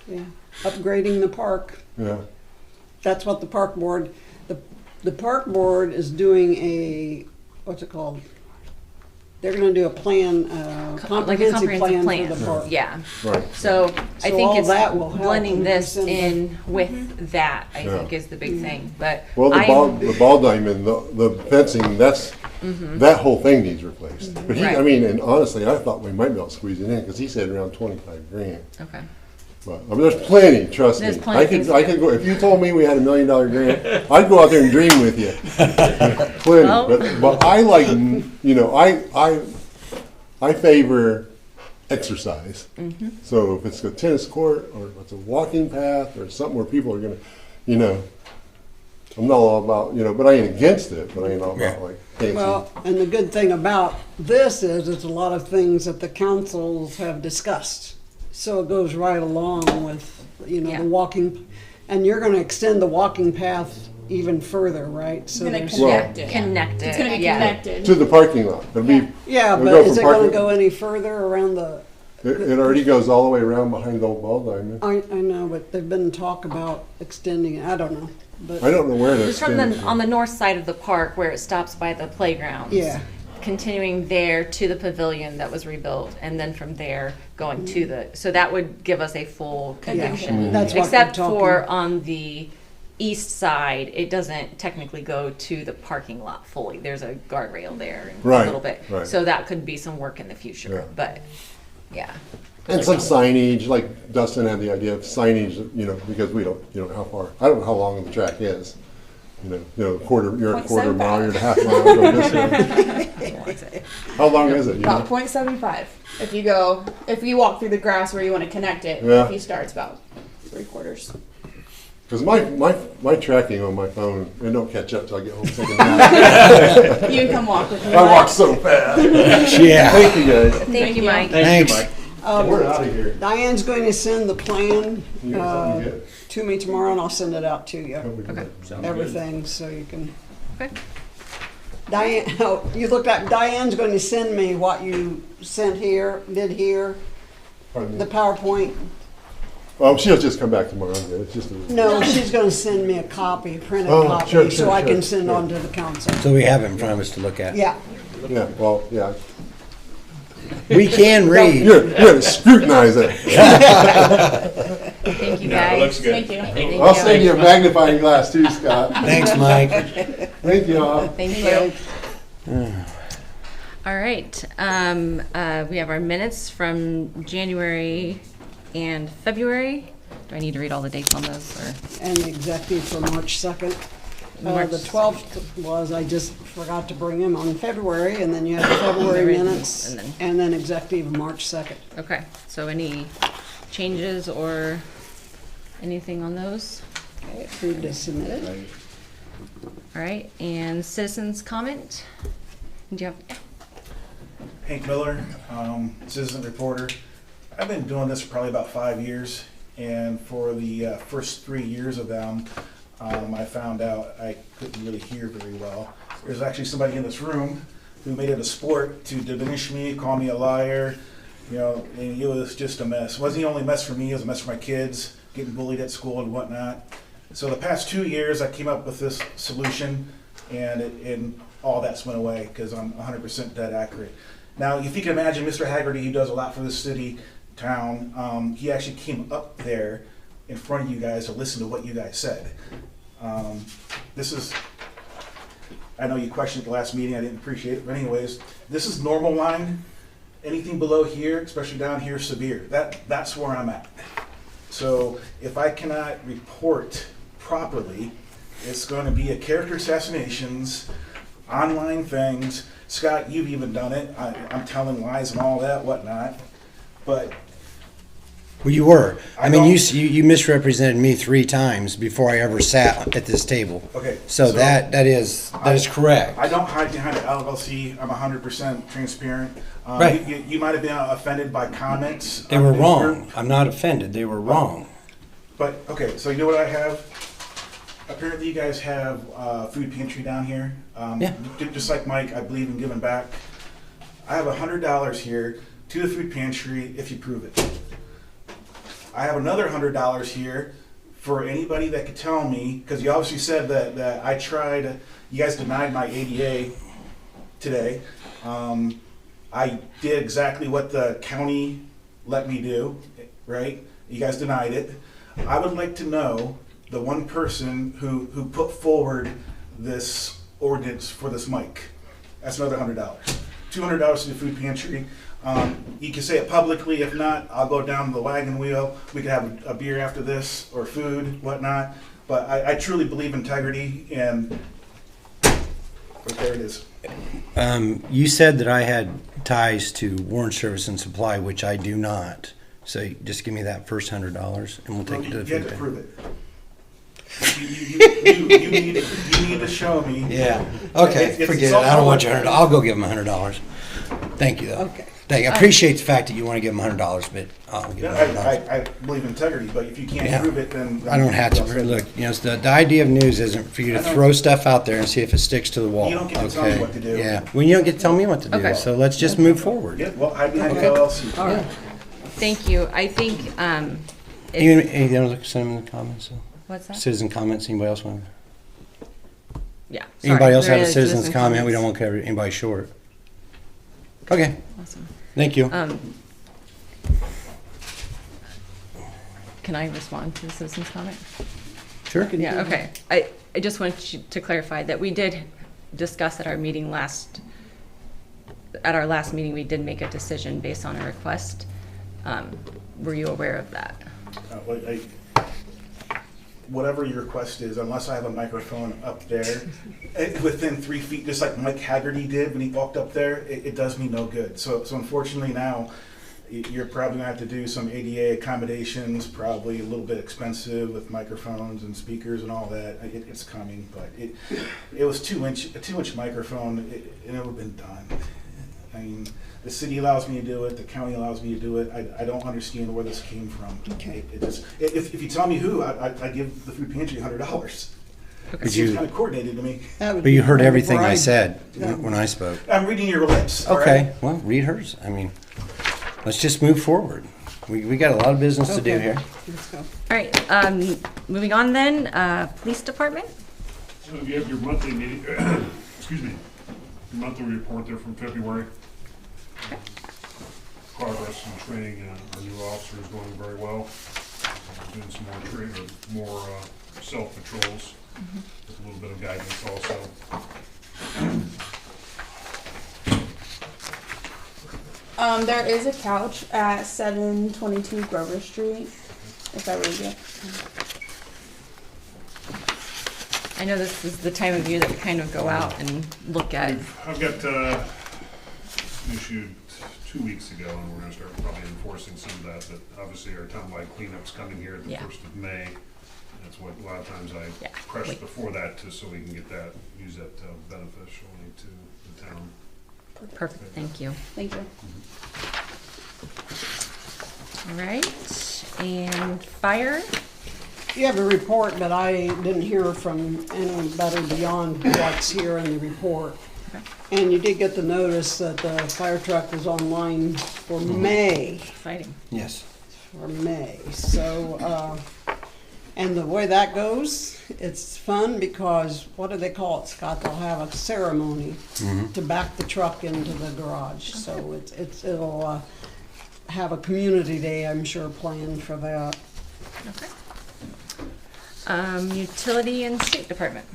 [SPEAKER 1] Yeah, upgrading the park.
[SPEAKER 3] Yeah,
[SPEAKER 1] That's what the park board. The park board is doing a what's it called? They're going to do a plan,
[SPEAKER 2] Like a
[SPEAKER 1] comprehensive plan for the park.
[SPEAKER 2] Yeah.
[SPEAKER 3] right.
[SPEAKER 2] So I
[SPEAKER 1] So
[SPEAKER 2] think
[SPEAKER 1] all
[SPEAKER 2] it's
[SPEAKER 1] that will help
[SPEAKER 2] blending
[SPEAKER 1] in
[SPEAKER 2] this
[SPEAKER 1] December.
[SPEAKER 2] in with that, I
[SPEAKER 3] Yeah.
[SPEAKER 2] think is the big thing. But
[SPEAKER 3] Well, the
[SPEAKER 2] I'm-
[SPEAKER 3] ball diamond, the fencing, that whole thing needs replaced. But
[SPEAKER 2] Right.
[SPEAKER 3] and honestly, I thought we might be able to squeeze it in, because he said around 25 grand.
[SPEAKER 2] Okay.
[SPEAKER 3] But, there's plenty, trust me.
[SPEAKER 2] There's plenty of things
[SPEAKER 3] I
[SPEAKER 2] to
[SPEAKER 3] could go, if you told me we had $1 million grant, I'd go out there and dream with you. Plenty,
[SPEAKER 2] Well-
[SPEAKER 3] but I like, I favor exercise. So if it's a tennis court or if it's a walking path or something where people are gonna, you know, I'm not all about, you know, but I ain't against it, but I ain't all about like fancy.
[SPEAKER 1] Well, and the good thing about this is it's a lot of things that the councils have discussed. So it goes right along with, you know,
[SPEAKER 2] Yeah.
[SPEAKER 1] the walking, and you're gonna extend the walking path even further, right? So
[SPEAKER 5] It's gonna
[SPEAKER 1] there's-
[SPEAKER 5] connect it.
[SPEAKER 2] Connected.
[SPEAKER 5] It's gonna be
[SPEAKER 2] yeah.
[SPEAKER 5] connected.
[SPEAKER 3] To the parking lot. It'll be,
[SPEAKER 1] Yeah,
[SPEAKER 3] It'll
[SPEAKER 1] but
[SPEAKER 3] go
[SPEAKER 1] is
[SPEAKER 3] from
[SPEAKER 1] it gonna
[SPEAKER 3] parking-
[SPEAKER 1] go any further around the,
[SPEAKER 3] it already goes all the way around behind the old ball diamond.
[SPEAKER 1] I know, but there've been talk about extending it, I don't know, but.
[SPEAKER 3] I don't know where to
[SPEAKER 2] Just from
[SPEAKER 3] extend
[SPEAKER 2] the
[SPEAKER 3] it.
[SPEAKER 2] on the north side of the park where it stops by the playgrounds.
[SPEAKER 1] Yeah.
[SPEAKER 2] Continuing there to the pavilion that was rebuilt, and then from there going to the. So that would give us a full connection.
[SPEAKER 1] That's what we're
[SPEAKER 2] Except for
[SPEAKER 1] talking.
[SPEAKER 2] on the east side, it doesn't technically go to the parking lot fully. There's a guardrail there and
[SPEAKER 3] Right,
[SPEAKER 2] a little bit.
[SPEAKER 3] right.
[SPEAKER 2] So that could be some work in the future.
[SPEAKER 3] Yeah.
[SPEAKER 2] But yeah.
[SPEAKER 3] And some signage, like Dustin had the idea of signage, you know, because we don't, you know, how far, I don't know how long the track is. You know, you're a quarter mile, you're at a half mile, going this way. How long is it, you
[SPEAKER 5] About
[SPEAKER 3] know?
[SPEAKER 5] 0.75. If you walk through the grass where you want to connect it,
[SPEAKER 3] Yeah.
[SPEAKER 5] if you start, it's about 3/4.
[SPEAKER 3] Because my tracking on my phone, it don't catch up till I get home taking a nap.
[SPEAKER 5] You can come walk with me.
[SPEAKER 3] I walk so fast.
[SPEAKER 4] Yeah.
[SPEAKER 3] Thank you guys.
[SPEAKER 2] Thank you, Mike.
[SPEAKER 4] Thanks.
[SPEAKER 3] We're out of here.
[SPEAKER 1] Diane's going to send the plan
[SPEAKER 3] You got something good?
[SPEAKER 1] to me tomorrow, and I'll send it out to you.
[SPEAKER 2] Okay.
[SPEAKER 1] Everything, so you can.
[SPEAKER 2] Okay.
[SPEAKER 1] Diane, oh, you looked at, Diane's going to send me what you did here,
[SPEAKER 3] Pardon
[SPEAKER 1] the
[SPEAKER 3] me.
[SPEAKER 1] PowerPoint.
[SPEAKER 3] She'll just come back tomorrow. It's just a,
[SPEAKER 1] No, she's going to send me a copy, a printed
[SPEAKER 3] Oh,
[SPEAKER 1] copy,
[SPEAKER 3] sure,
[SPEAKER 1] so
[SPEAKER 3] sure,
[SPEAKER 1] I can
[SPEAKER 3] sure,
[SPEAKER 1] send
[SPEAKER 3] sure.
[SPEAKER 1] on to the council.
[SPEAKER 4] So we have it in front of us to look at.
[SPEAKER 1] Yeah,
[SPEAKER 3] yeah, well, yeah.
[SPEAKER 4] We can read.
[SPEAKER 3] You're gonna scrutinize it.
[SPEAKER 2] Thank you
[SPEAKER 6] Yeah, it
[SPEAKER 2] guys.
[SPEAKER 6] looks good.
[SPEAKER 5] Thank you.
[SPEAKER 2] Thank
[SPEAKER 3] I'll
[SPEAKER 2] you.
[SPEAKER 3] send you a magnifying glass too, Scott.
[SPEAKER 4] Thanks, Mike.
[SPEAKER 3] Thank you all.
[SPEAKER 2] Thank you. All right. We have our minutes from January and February. Do I need to read all the dates on those? Or?
[SPEAKER 1] and the executive for March 2nd.
[SPEAKER 2] March
[SPEAKER 1] The 12th was, I just forgot to bring him on February, and then you have the February
[SPEAKER 2] Everything,
[SPEAKER 1] minutes,
[SPEAKER 2] and then-
[SPEAKER 1] and then executive March 2nd.
[SPEAKER 2] Okay. So any changes or anything on those?
[SPEAKER 1] Okay, approved as submitted.
[SPEAKER 2] All right. And citizens' comment? Do you have?
[SPEAKER 7] Hank Miller, citizen reporter. I've been doing this for probably about 5 years, and for the first 3 years of them, I found out I couldn't really hear very well. There's actually somebody in this room who made it a sport to diminish me, call me a liar. You know, and it was just a mess. It wasn't the only mess for me, it was a mess for my kids, getting bullied at school and whatnot. So the past 2 years, I came up with this solution, and all that's went away because I'm 100% dead accurate. Now, if you can imagine Mr. Haggerty, who does a lot for this city, town, he actually came up there in front of you guys to listen to what you guys said. This is, I know you questioned at the last meeting, I didn't appreciate it, but anyways, this is normal line. Anything below here, especially down here, severe. That's where I'm at. So if I cannot report properly, it's going to be a character assassinations, online things. Scott, you've even done it. I'm telling lies and all that, whatnot. But
[SPEAKER 4] Well, you were. I
[SPEAKER 7] I
[SPEAKER 4] mean,
[SPEAKER 7] don't-
[SPEAKER 4] you misrepresented me 3 times before I ever sat at this table.
[SPEAKER 7] okay,
[SPEAKER 4] So that is correct.
[SPEAKER 7] I don't hide behind an LLC. I'm 100% transparent.
[SPEAKER 4] Right.
[SPEAKER 7] You might have been offended by comments.
[SPEAKER 4] They were wrong. I'm not offended. They were wrong.
[SPEAKER 7] But okay, so you know what I have? Apparently, you guys have food pantry down here.
[SPEAKER 4] Yeah.
[SPEAKER 7] Just like Mike, I believe in giving back. I have $100 here to the food pantry if you prove it. I have another $100 here for anybody that could tell me, because you obviously said that I tried. You guys denied my ADA today. I did exactly what the county let me do, right? You guys denied it. I would like to know the one person who put forward this ordinance for this mic. That's another $100. $200 to the food pantry. You can say it publicly. If not, I'll go down to the wagon wheel. We could have a beer after this, or food, whatnot. But I truly believe integrity, and but there it is.
[SPEAKER 4] You said that I had ties to Warren Service and Supply, which I do not. So just give me that first $100 and we'll take it to the
[SPEAKER 7] You have
[SPEAKER 4] food
[SPEAKER 7] to
[SPEAKER 4] bank.
[SPEAKER 7] prove it. You need to show me.
[SPEAKER 4] Yeah. Okay.
[SPEAKER 7] It's
[SPEAKER 4] Forget it.
[SPEAKER 7] all-
[SPEAKER 4] I don't want your $100. I'll go give them $100. Thank you, though.
[SPEAKER 1] Okay.
[SPEAKER 4] I appreciate the fact that you want to give them $100, but I'll give
[SPEAKER 7] Yeah,
[SPEAKER 4] them $100.
[SPEAKER 7] I believe in integrity, but if you can't
[SPEAKER 4] Yeah.
[SPEAKER 7] prove it, then
[SPEAKER 4] I don't have to.
[SPEAKER 7] then-
[SPEAKER 4] Look, the idea of news isn't for you to
[SPEAKER 7] I know.
[SPEAKER 4] throw stuff out there and see if it sticks to the wall.
[SPEAKER 7] You don't get to tell me what to do.
[SPEAKER 4] Yeah. Well, you don't get to tell me what to do.
[SPEAKER 2] Okay.
[SPEAKER 4] So let's just move forward.
[SPEAKER 7] Yeah, well, hide behind
[SPEAKER 4] Okay.
[SPEAKER 7] LLC.
[SPEAKER 1] All right.
[SPEAKER 2] Thank you. I think,
[SPEAKER 4] Any other citizen comments?
[SPEAKER 2] what's that?
[SPEAKER 4] Citizen comments? Anybody else want?
[SPEAKER 2] Yeah.
[SPEAKER 4] Anybody
[SPEAKER 2] sorry,
[SPEAKER 4] else
[SPEAKER 2] there
[SPEAKER 4] have a
[SPEAKER 2] is
[SPEAKER 4] citizen's
[SPEAKER 2] citizen
[SPEAKER 4] comment? We
[SPEAKER 2] comments.
[SPEAKER 4] don't want to carry anybody short. Okay.
[SPEAKER 2] Awesome.
[SPEAKER 4] Thank you.
[SPEAKER 2] Can I respond to the citizen's comment?
[SPEAKER 4] Sure.
[SPEAKER 2] Yeah, okay. I just want you to clarify that we did discuss at our last meeting, we did make a decision based on a request. Were you aware of that?
[SPEAKER 7] Whatever your request is, unless I have a microphone up there within 3 feet, just like Mike Haggerty did when he walked up there, it does me no good. So unfortunately now, you're probably gonna have to do some ADA accommodations, probably a little bit expensive with microphones and speakers and all that. It's coming, but it was a 2-inch microphone, and it would have been done. I mean, the city allows me to do it, the county allows me to do it. I don't understand where this came from.
[SPEAKER 1] Okay.
[SPEAKER 7] If you tell me who, I give the food pantry $100. It
[SPEAKER 4] Could
[SPEAKER 7] seems
[SPEAKER 4] you-
[SPEAKER 7] kind of coordinated to me.
[SPEAKER 1] That would
[SPEAKER 4] But you
[SPEAKER 1] be
[SPEAKER 4] heard
[SPEAKER 1] quite a
[SPEAKER 4] everything I
[SPEAKER 1] bribe.
[SPEAKER 4] said
[SPEAKER 1] Yeah.
[SPEAKER 4] when I spoke.
[SPEAKER 7] I'm reading your lips. all
[SPEAKER 4] Okay.
[SPEAKER 7] right?
[SPEAKER 4] Well, read hers. I mean, let's just move forward. We got a lot of business to do
[SPEAKER 1] Okay.
[SPEAKER 4] here.
[SPEAKER 1] Let's go.
[SPEAKER 2] All right, moving on then, police department?
[SPEAKER 8] So you have your monthly meeting, excuse me, your monthly report there from February. Progress in training our new officers going very well. Doing some more training, more self-patrols, with a little bit of guidance also.
[SPEAKER 5] There is a couch at 722 Grover Street. If I read it.
[SPEAKER 2] I know this is the time of year that we kind of go out and look at.
[SPEAKER 8] I've got issued 2 weeks ago, and we're gonna start probably enforcing some of that, but obviously our townwide cleanup's coming here at the
[SPEAKER 2] Yeah.
[SPEAKER 8] 1st of May. That's what, a lot of times I
[SPEAKER 2] Yeah,
[SPEAKER 8] press
[SPEAKER 2] wait.
[SPEAKER 8] before that, so we can get that, use that beneficially to the town.
[SPEAKER 2] Perfect, thank you.
[SPEAKER 5] Thank you.
[SPEAKER 2] All right, and fire?
[SPEAKER 1] You have a report, but I didn't hear from anybody beyond what's here in the report.
[SPEAKER 2] Okay.
[SPEAKER 1] And you did get the notice that the fire truck was online for May,
[SPEAKER 2] Exciting.
[SPEAKER 4] Yes.
[SPEAKER 1] for May. So, and the way that goes, it's fun because, what do they call it, Scott? They'll have a ceremony to back the truck into the garage. So it'll have a community day, I'm sure, planned for that.
[SPEAKER 2] Okay. Utility and street department.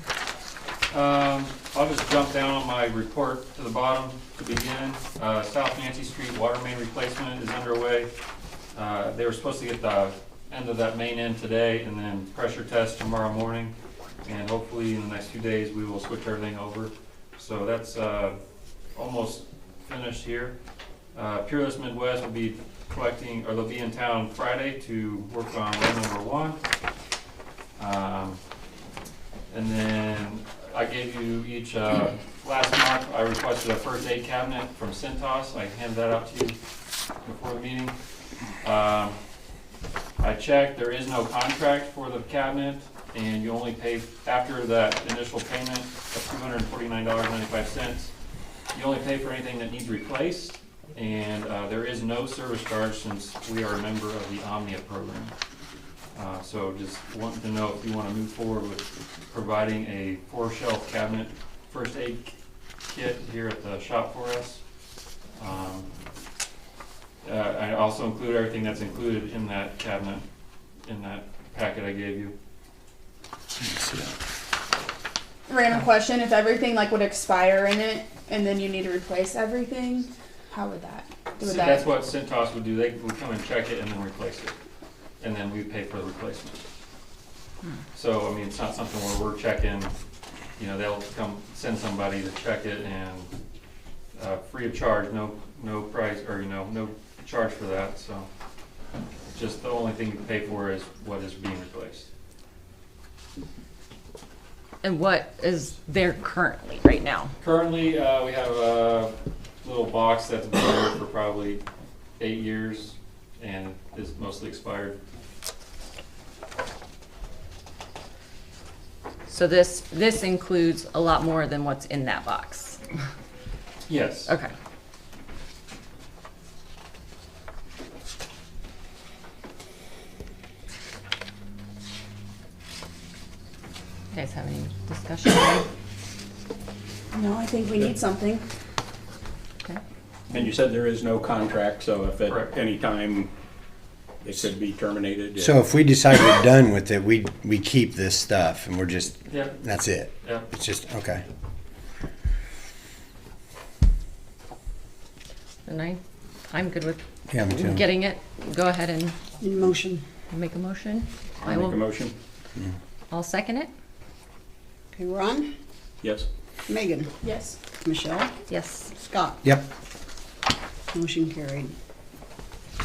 [SPEAKER 9] I'll just jump down on my report to the bottom to begin. South Nancy Street water main replacement is underway. They were supposed to get the end of that main end today and then pressure test tomorrow morning. And hopefully in the next few days, we will switch everything over. So that's almost finished here. Peerless Midwest will be collecting, or they'll be in town Friday to work on road number 1. And then I gave you each, last month, I requested a first aid cabinet from Cintas. I handed that out to you before the meeting. I checked, there is no contract for the cabinet, and you only pay, after that initial payment of $249.95, you only pay for anything that needs replaced, and there is no service charge since we are a member of the Omnia program. So just wanting to know if you want to move forward with providing a 4-shelf cabinet first aid kit here at the shop for us. I also include everything that's included in that cabinet, in that packet I gave you.
[SPEAKER 5] Random question: if everything like would expire in it, and then you need to replace everything, how would that?
[SPEAKER 9] So that's what Cintas would do. They would come and check it and then replace it. And then we pay for the replacement. So, I mean, it's not something where we're checking, you know, they'll come send somebody to check it and free of charge, no no price, or, no charge for that, so. Just the only thing you pay for is what is being replaced.
[SPEAKER 2] And what is there currently, right now?
[SPEAKER 9] Currently, we have a little box that's been there for probably 8 years and is mostly expired.
[SPEAKER 2] So this includes a lot more than what's in that box.
[SPEAKER 9] Yes.
[SPEAKER 2] Okay. You guys have any discussion?
[SPEAKER 5] No, I think we need something.
[SPEAKER 2] Okay.
[SPEAKER 10] And you said there is no contract, so if
[SPEAKER 9] Correct.
[SPEAKER 10] at any time it could be terminated.
[SPEAKER 4] So if we decide we're done with it, we keep this stuff and we're just,
[SPEAKER 9] Yep.
[SPEAKER 4] that's it.
[SPEAKER 9] Yep.
[SPEAKER 4] It's just, okay.
[SPEAKER 2] And I'm good with
[SPEAKER 4] Yeah, me too.
[SPEAKER 2] getting it. Go ahead and
[SPEAKER 1] Need a motion.
[SPEAKER 2] make a motion. I
[SPEAKER 10] I'll make a
[SPEAKER 2] will,
[SPEAKER 10] motion.
[SPEAKER 2] I'll second it.
[SPEAKER 1] Okay, Ron,
[SPEAKER 10] Yes.
[SPEAKER 1] Megan,
[SPEAKER 5] Yes.
[SPEAKER 1] Michelle,
[SPEAKER 2] Yes.
[SPEAKER 1] Scott.
[SPEAKER 4] Yep.
[SPEAKER 1] Motion carried.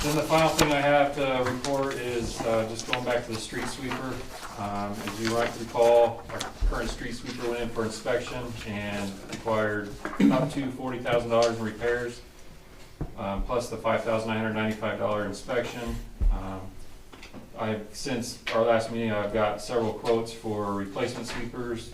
[SPEAKER 9] Then the final thing I have to report is just going back to the street sweeper. As you might recall, our current street sweeper went in for inspection and required up to $40,000 in repairs, plus the $5,995 inspection. Since our last meeting, I've got several quotes for replacement sweepers.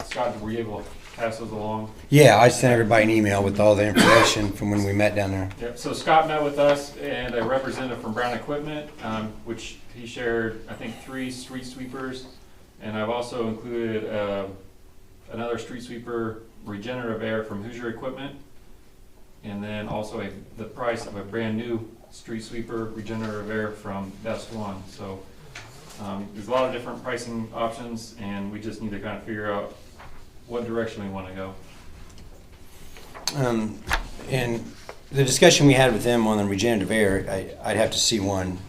[SPEAKER 9] Scott, were you able to pass those along?
[SPEAKER 4] Yeah, I sent everybody an email with all the information from when we met down there.
[SPEAKER 9] Yep, so Scott met with us and a representative from Brown Equipment, which he shared, I think, 3 street sweepers. And I've also included another street sweeper, regenerative air from Hoosier Equipment. And then also the price of a brand new street sweeper, regenerative air from Best One. So there's a lot of different pricing options and we just need to kind of figure out what direction we want to go.
[SPEAKER 4] And the discussion we had with them on the regenerative air, I'd have to see one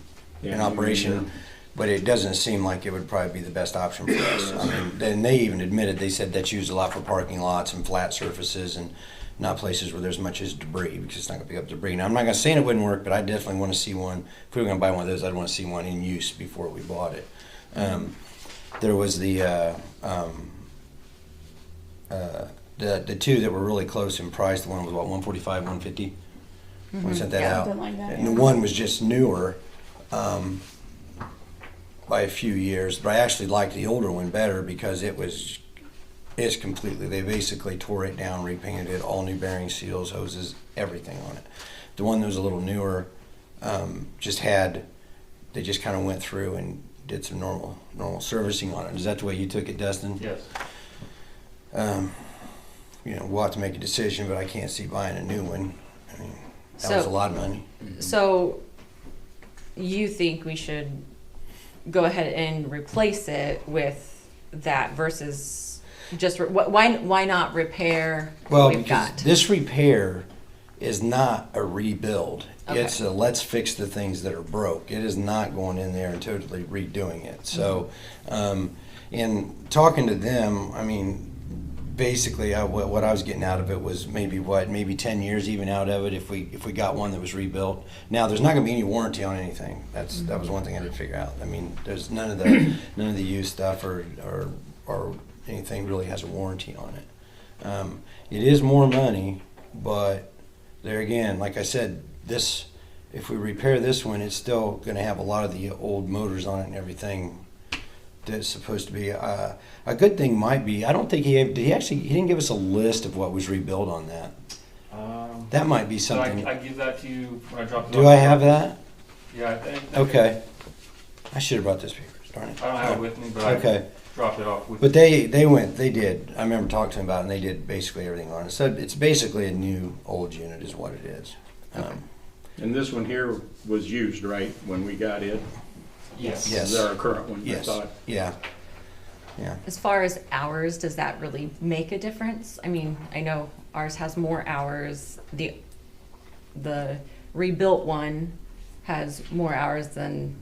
[SPEAKER 4] in operation, but it doesn't seem like it would probably be the best option for us. I mean, and they even admitted, they said that's used a lot for parking lots and flat surfaces and not places where there's much as debris, because it's not gonna pick up debris. Now, I'm not gonna say it wouldn't work, but I definitely wanna see one. If we were gonna buy one of those, I'd wanna see one in use before we bought it. There was the 2 that were really close in price. The one was what, 145, 150? We sent that
[SPEAKER 5] Yeah,
[SPEAKER 4] out.
[SPEAKER 5] something like that,
[SPEAKER 4] And
[SPEAKER 5] yeah.
[SPEAKER 4] the one was just newer by a few years, but I actually liked the older one better because it's completely, they basically tore it down, repainted it, all new bearing seals, hoses, everything on it. The one that was a little newer they just kind of went through and did some normal servicing on it. Is that the way you took it, Dustin?
[SPEAKER 9] Yes.
[SPEAKER 4] We'll have to make a decision, but I can't see buying a new one. I mean, that was a lot of money.
[SPEAKER 2] So you think we should go ahead and replace it with that versus just, why not repair
[SPEAKER 4] Well,
[SPEAKER 2] what we've
[SPEAKER 4] because
[SPEAKER 2] got?
[SPEAKER 4] this repair is not a rebuild.
[SPEAKER 2] Okay.
[SPEAKER 4] It's a let's fix the things that are broke. It is not going in there and totally redoing it. So, in talking to them, I mean, basically, what I was getting out of it was maybe 10 years even out of it if we got one that was rebuilt. Now, there's not going to be any warranty on anything. That was one thing I did figure out. I mean, there's none of the used stuff or anything really has a warranty on it. It is more money, but there again, like I said, if we repair this one, it's still going to have a lot of the old motors on it and everything. That's supposed to be a good thing. Might be. I don't think he didn't give us a list of what was rebuilt on that. That might be something.
[SPEAKER 9] I give that to you when I drop it off.
[SPEAKER 4] Do I have that?
[SPEAKER 9] Yeah, I think.
[SPEAKER 4] Okay. I should have brought this paper. Darn it.
[SPEAKER 9] I don't have it with me, but
[SPEAKER 4] Okay.
[SPEAKER 9] I dropped it off with
[SPEAKER 4] But they did. I remember talking to them about it, and they did basically everything on it. So it's basically a new old unit is what it is.
[SPEAKER 10] And this one here was used, right, when we got it?
[SPEAKER 9] Yes.
[SPEAKER 4] Yes.
[SPEAKER 10] Is there a current one? I
[SPEAKER 4] Yes.
[SPEAKER 10] thought.
[SPEAKER 4] Yeah.
[SPEAKER 2] As far as hours, does that really make a difference? I mean, I know ours has more hours. The rebuilt one has more hours than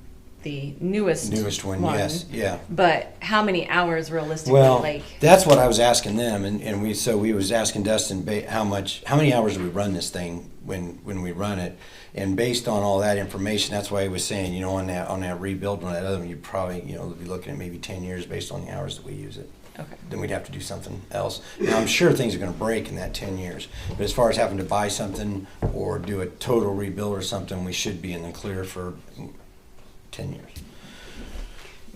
[SPEAKER 2] the newest
[SPEAKER 4] one, yes, yeah.
[SPEAKER 2] But how many hours realistically?
[SPEAKER 4] Well,
[SPEAKER 2] like,
[SPEAKER 4] that's what I was asking them, and we was asking Dustin how many hours do we run this thing when we run it, and based on all that information, that's why he was saying, you know, on that rebuild on that other one, you'd probably, you know, be looking at maybe 10 years based on the hours that we use it.
[SPEAKER 2] okay.
[SPEAKER 4] Then we'd have to do something else. Now, I'm sure things are going to break in that 10 years, but as far as having to buy something or do a total rebuild or something, we should be in the clear for 10 years.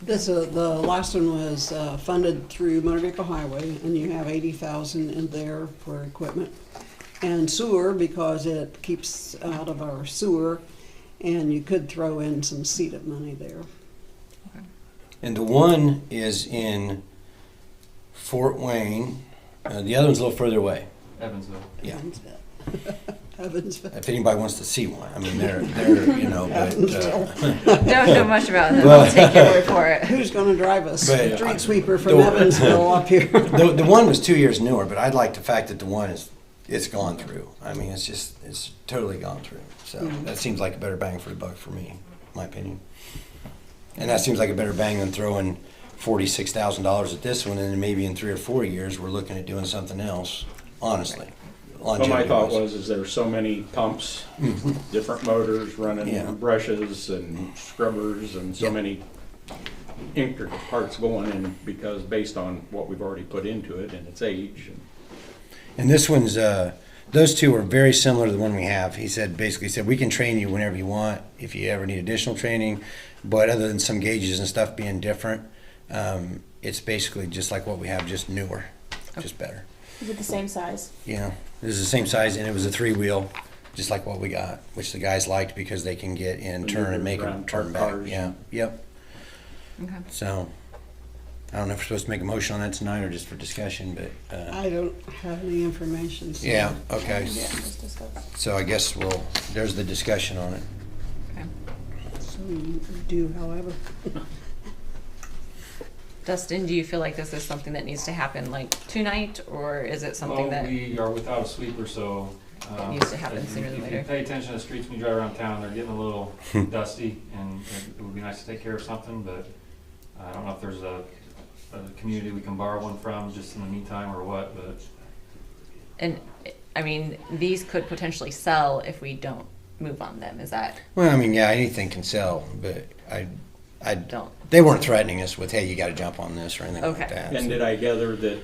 [SPEAKER 1] This, the last one was funded through Motor Vehicle Highway, and you have 80,000 in there for equipment. And sewer, because it keeps out of our sewer, and you could throw in some seeded money there.
[SPEAKER 4] And the one is in Fort Wayne. The other one's a little further away.
[SPEAKER 9] Evansville.
[SPEAKER 4] Yeah.
[SPEAKER 1] Evansville.
[SPEAKER 4] If anybody wants to see one, I mean, they're you know, but
[SPEAKER 2] Don't know much about them. I'll take your word for it.
[SPEAKER 1] Who's gonna drive a
[SPEAKER 4] But,
[SPEAKER 1] street sweeper from
[SPEAKER 4] the-
[SPEAKER 1] Evansville up here?
[SPEAKER 4] the one was 2 years newer, but I'd like the fact that the one it's gone through. I mean, it's totally gone through. So that seems like a better bang for the buck for me, my opinion. And that seems like a better bang than throwing $46,000 at this one, and then maybe in 3 or 4 years we're looking at doing something else. Honestly,
[SPEAKER 10] Well, my thought
[SPEAKER 4] longevity-wise.
[SPEAKER 10] was, is there's so many pumps, different motors running
[SPEAKER 4] Yeah.
[SPEAKER 10] brushes and scrubbers and so
[SPEAKER 4] Yep.
[SPEAKER 10] many intricate parts going in, because based on what we've already put into it and its age.
[SPEAKER 4] And this one's, those two are very similar to the one we have. He said, basically said, we can train you whenever you want if you ever need additional training, but other than some gauges and stuff being different, it's basically just like what we have, just newer, just better.
[SPEAKER 5] Is it the same size?
[SPEAKER 4] Yeah, this is the same size, and it was a 3-wheel, just like what we got, which the guys liked because they can get in, turn, and make them
[SPEAKER 10] Around
[SPEAKER 4] turn back.
[SPEAKER 10] cars.
[SPEAKER 4] Yeah, yep.
[SPEAKER 2] Okay.
[SPEAKER 4] So, I don't know if we're supposed to make a motion on that tonight or just for discussion, but,
[SPEAKER 1] I don't have any information. So.
[SPEAKER 4] yeah, okay.
[SPEAKER 5] Yeah, just discuss.
[SPEAKER 4] So I guess there's the discussion on it.
[SPEAKER 2] Okay.
[SPEAKER 1] So you do, however.
[SPEAKER 2] Dustin, do you feel like this is something that needs to happen like tonight, or is it something
[SPEAKER 9] Well,
[SPEAKER 2] that?
[SPEAKER 9] we are without a sweeper, so.
[SPEAKER 2] It needs to happen
[SPEAKER 9] if you-
[SPEAKER 2] sooner than
[SPEAKER 9] If
[SPEAKER 2] later.
[SPEAKER 9] you pay attention to the streets when you drive around town, they're getting a little dusty, and it would be nice to take care of something, but I don't know if there's a community we can borrow one from just in the meantime or what, but.
[SPEAKER 2] And I mean, these could potentially sell if we don't move on them. Is that
[SPEAKER 4] Well, I mean, yeah, anything can sell, but I
[SPEAKER 2] don't?
[SPEAKER 4] they weren't threatening us with, hey, you got to jump on this or anything
[SPEAKER 2] Okay.
[SPEAKER 4] like that.
[SPEAKER 10] And did I gather that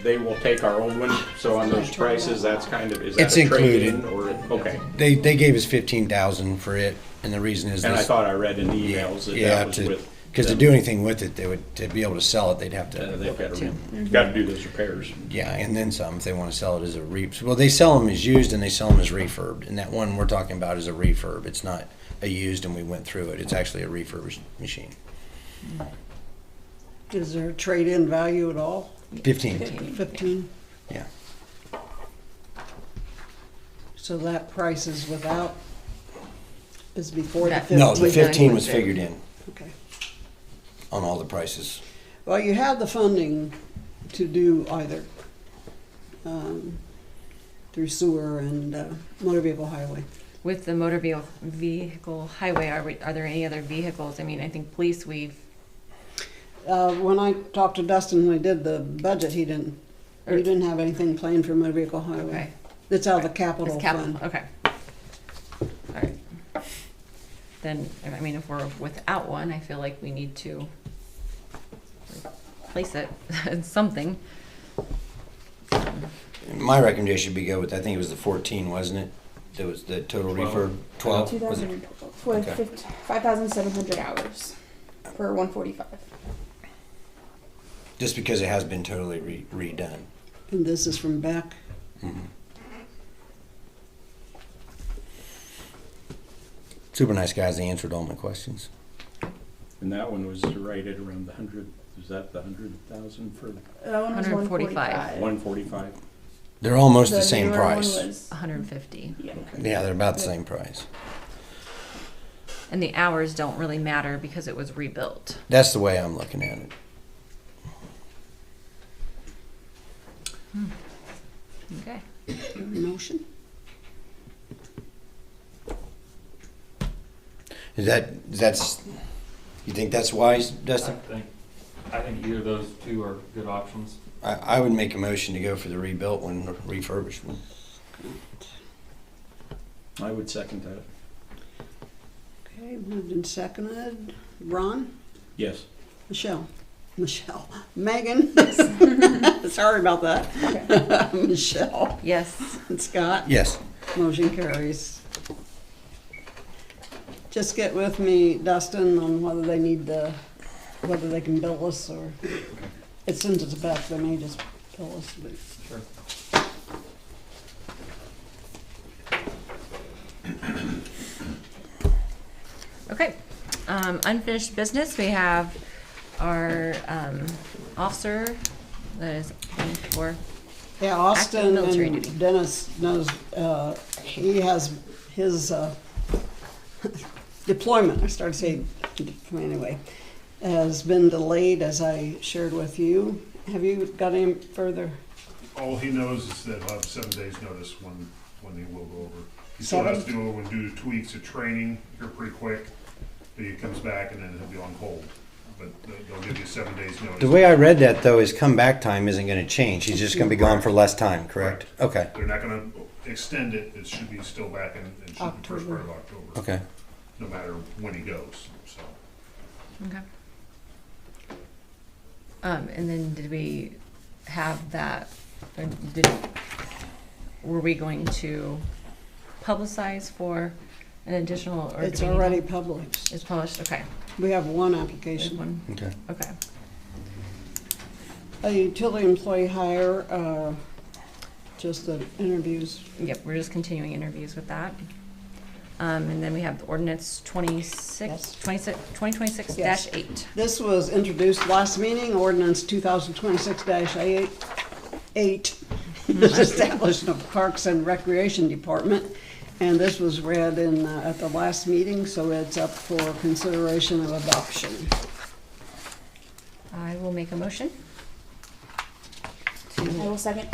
[SPEAKER 10] they will take our old one, so on those prices, that's kind of, is that
[SPEAKER 4] It's
[SPEAKER 10] a trade-in?
[SPEAKER 4] included.
[SPEAKER 10] Or, okay.
[SPEAKER 4] They gave us $15,000 for it, and the reason is
[SPEAKER 10] And I
[SPEAKER 4] this.
[SPEAKER 10] thought I read in the emails that
[SPEAKER 4] Yeah,
[SPEAKER 10] that was with.
[SPEAKER 4] because to
[SPEAKER 10] them.
[SPEAKER 4] do anything with it, to be able to sell it, they'd have to.
[SPEAKER 10] They've got to do those repairs.
[SPEAKER 4] Yeah, and then some if they want to sell it as a well, they sell them as used and they sell them as refurbed. And that one we're talking about is a refurb. It's not a used and we went through it. It's actually a refurbished machine.
[SPEAKER 1] Is there a trade-in value at all?
[SPEAKER 4] 15.
[SPEAKER 1] 15?
[SPEAKER 4] Yeah.
[SPEAKER 1] So that price is before the
[SPEAKER 2] That-
[SPEAKER 1] 15?
[SPEAKER 4] No, the 15 was
[SPEAKER 2] included.
[SPEAKER 4] figured in
[SPEAKER 1] Okay.
[SPEAKER 4] on all the prices.
[SPEAKER 1] Well, you have the funding to do either through sewer and motor vehicle highway.
[SPEAKER 2] With the motor vehicle highway, are there any other vehicles? I mean, I think police,
[SPEAKER 1] When I talked to Dustin when we did the budget, he didn't have anything planned for motor vehicle highway.
[SPEAKER 2] okay.
[SPEAKER 1] It's out of the capital
[SPEAKER 2] It's capital,
[SPEAKER 1] fund.
[SPEAKER 2] okay. All right. Then, I mean, if we're without one, I feel like we need to replace it in something.
[SPEAKER 4] My recommendation would be go with, I think it was the 14, wasn't it? That was the total refurb. 12? Was it?
[SPEAKER 5] 2012 with
[SPEAKER 4] Okay.
[SPEAKER 5] 5,700 hours for 145.
[SPEAKER 4] Just because it has been totally redone.
[SPEAKER 1] And this is from Beck.
[SPEAKER 4] Mhm. Super nice guys. They answered all my questions.
[SPEAKER 10] And that one was right at around the 100, is that the 100,000 for
[SPEAKER 5] That one was
[SPEAKER 2] 145.
[SPEAKER 10] 145?
[SPEAKER 4] They're almost the same
[SPEAKER 5] newer one
[SPEAKER 4] price.
[SPEAKER 5] was-
[SPEAKER 2] 150.
[SPEAKER 5] yeah.
[SPEAKER 4] Yeah, they're about the same price.
[SPEAKER 2] And the hours don't really matter because it was rebuilt.
[SPEAKER 4] That's the way I'm looking at it.
[SPEAKER 2] Okay.
[SPEAKER 1] Motion?
[SPEAKER 4] That's You think that's wise,
[SPEAKER 9] I
[SPEAKER 4] Dustin?
[SPEAKER 9] think either of those two are good options.
[SPEAKER 4] I would make a motion to go for the rebuilt one, the refurbished one.
[SPEAKER 10] I would second that.
[SPEAKER 1] Okay, moved and seconded. Ron?
[SPEAKER 10] Yes.
[SPEAKER 1] Michelle? Megan? Sorry about that. Michelle?
[SPEAKER 2] Yes.
[SPEAKER 1] And Scott?
[SPEAKER 4] Yes.
[SPEAKER 1] Motion carries. Just get with me, Dustin, on whether they need the, whether they can bill us or, it sends it back, they may just bill us. But
[SPEAKER 9] Sure.
[SPEAKER 2] Okay. Unfinished business, we have our officer that is going for,
[SPEAKER 1] yeah, Austin
[SPEAKER 2] military duty.
[SPEAKER 1] and Dennis knows, he has his deployment, I started saying, anyway, has been delayed, as I shared with you. Have you got any further?
[SPEAKER 8] All he knows is that he'll have 7 days notice when he will go over. He still has to go and do tweaks of training here pretty quick, but he comes back and then he'll be on hold. But they'll give you 7 days notice.
[SPEAKER 4] The way I read that, though, is comeback time isn't going to change. He's just going to be gone for less time, correct? Okay.
[SPEAKER 8] They're not gonna extend it, it should be still back in, it should be first part of October.
[SPEAKER 4] Okay.
[SPEAKER 8] No matter when he goes, so.
[SPEAKER 2] okay. And then did we have that, or were we going to publicize for an additional, or?
[SPEAKER 1] It's
[SPEAKER 2] do we need
[SPEAKER 1] already
[SPEAKER 2] to-
[SPEAKER 1] published.
[SPEAKER 2] It's published, okay.
[SPEAKER 1] We have one
[SPEAKER 2] There's
[SPEAKER 1] application.
[SPEAKER 2] one,
[SPEAKER 4] Okay.
[SPEAKER 2] okay.
[SPEAKER 1] A utility employee hire, just the interviews.
[SPEAKER 2] Yep, we're just continuing interviews with that. And then we have ordinance 2026-8.
[SPEAKER 1] Yes. This was introduced last meeting, ordinance 2026-8, establishment of Parks and Recreation Department. And this was read in, at the last meeting, so it's up for consideration of adoption.
[SPEAKER 2] I will make a motion.
[SPEAKER 5] I will second.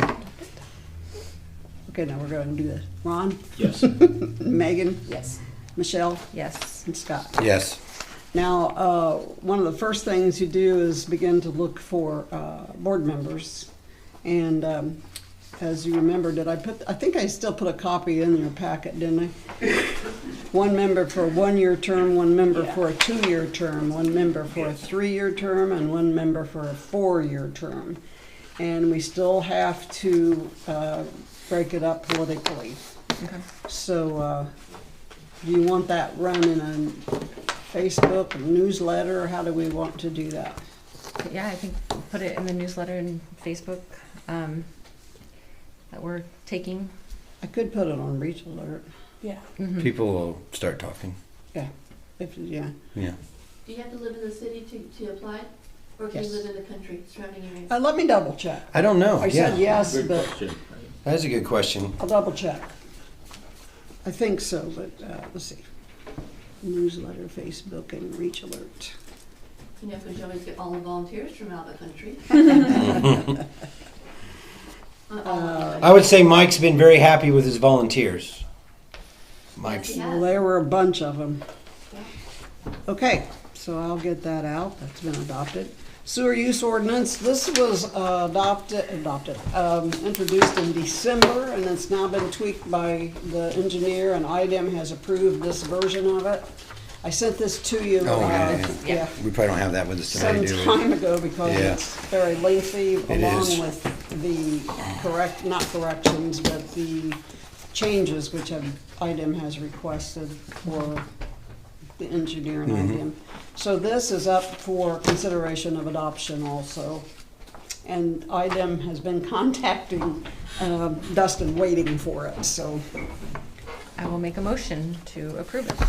[SPEAKER 1] Okay, now we're going to do this. Ron?
[SPEAKER 10] Yes.
[SPEAKER 1] Megan?
[SPEAKER 5] Yes.
[SPEAKER 1] Michelle?
[SPEAKER 2] Yes.
[SPEAKER 1] And Scott?
[SPEAKER 4] Yes.
[SPEAKER 1] Now, one of the first things you do is begin to look for board members. And as you remember, I think I still put a copy in your packet, didn't I? One member for a 1-year term, one member for a 2-year term, one member for a 3-year term, and one member for a 4-year term. And we still have to break it up politically.
[SPEAKER 2] Okay.
[SPEAKER 1] So, do you want that run in a Facebook, a newsletter, or how do we want to do that?
[SPEAKER 2] Yeah, I think put it in the newsletter and Facebook that we're taking.
[SPEAKER 1] I could put it on Reach Alert.
[SPEAKER 5] Yeah.
[SPEAKER 2] Mhm.
[SPEAKER 4] People will start talking.
[SPEAKER 1] Yeah.
[SPEAKER 4] Yeah.
[SPEAKER 11] Do you have to live in the city to apply? Or can you
[SPEAKER 1] Yes.
[SPEAKER 11] live in the country, surrounding areas?
[SPEAKER 1] Let me double check.
[SPEAKER 4] I don't know.
[SPEAKER 1] I said
[SPEAKER 4] Yeah.
[SPEAKER 1] yes,
[SPEAKER 10] Good
[SPEAKER 1] but
[SPEAKER 10] question.
[SPEAKER 4] That's a good question.
[SPEAKER 1] I'll double check. I think so, but let's see. Newsletter, Facebook, and Reach Alert.
[SPEAKER 11] You know, because you always get all the volunteers from out of the country.
[SPEAKER 4] I would say Mike's been very happy with his volunteers. Mike's.
[SPEAKER 11] Yeah.
[SPEAKER 1] Well, there were a bunch of them. Okay, so I'll get that out. That's been adopted. Sewer use ordinance. This was introduced in December, and it's now been tweaked by the engineer, and IDEM has approved this version of it. I sent this to you.
[SPEAKER 4] Oh, yeah.
[SPEAKER 1] Yeah.
[SPEAKER 4] We probably don't have that with us
[SPEAKER 1] Some
[SPEAKER 4] today, do we?
[SPEAKER 1] time ago because
[SPEAKER 4] Yeah.
[SPEAKER 1] it's very lengthy,
[SPEAKER 4] is.
[SPEAKER 1] along with the not corrections, but the changes which IDEM has requested for the engineer and IDEM. So this is up for consideration of adoption also. And IDEM has been contacting Dustin, waiting for it, so.
[SPEAKER 2] I will make a motion to approve it.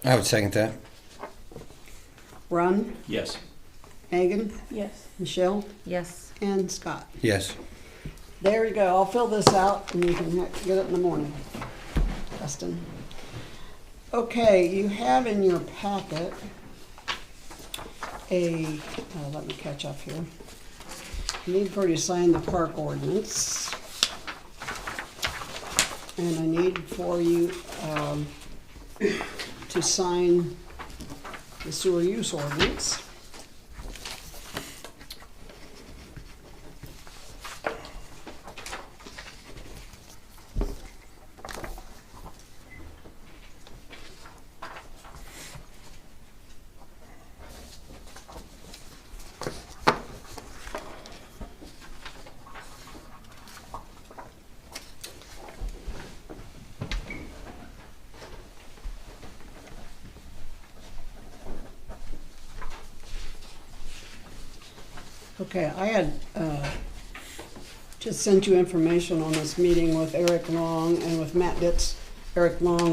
[SPEAKER 4] I would second that.
[SPEAKER 1] Ron,
[SPEAKER 10] Yes.
[SPEAKER 1] Megan,
[SPEAKER 5] Yes.
[SPEAKER 1] Michelle,
[SPEAKER 2] Yes.
[SPEAKER 1] and Scott.
[SPEAKER 4] Yes.
[SPEAKER 1] There you go. I'll fill this out and you can get it in the morning, Dustin. Okay, you have in your packet let me catch up here. I need for you to sign the park ordinance. And I need for you, to sign the sewer use ordinance. Okay, I had just sent you information on this meeting with Eric Long and with Matt Ditz, Eric Long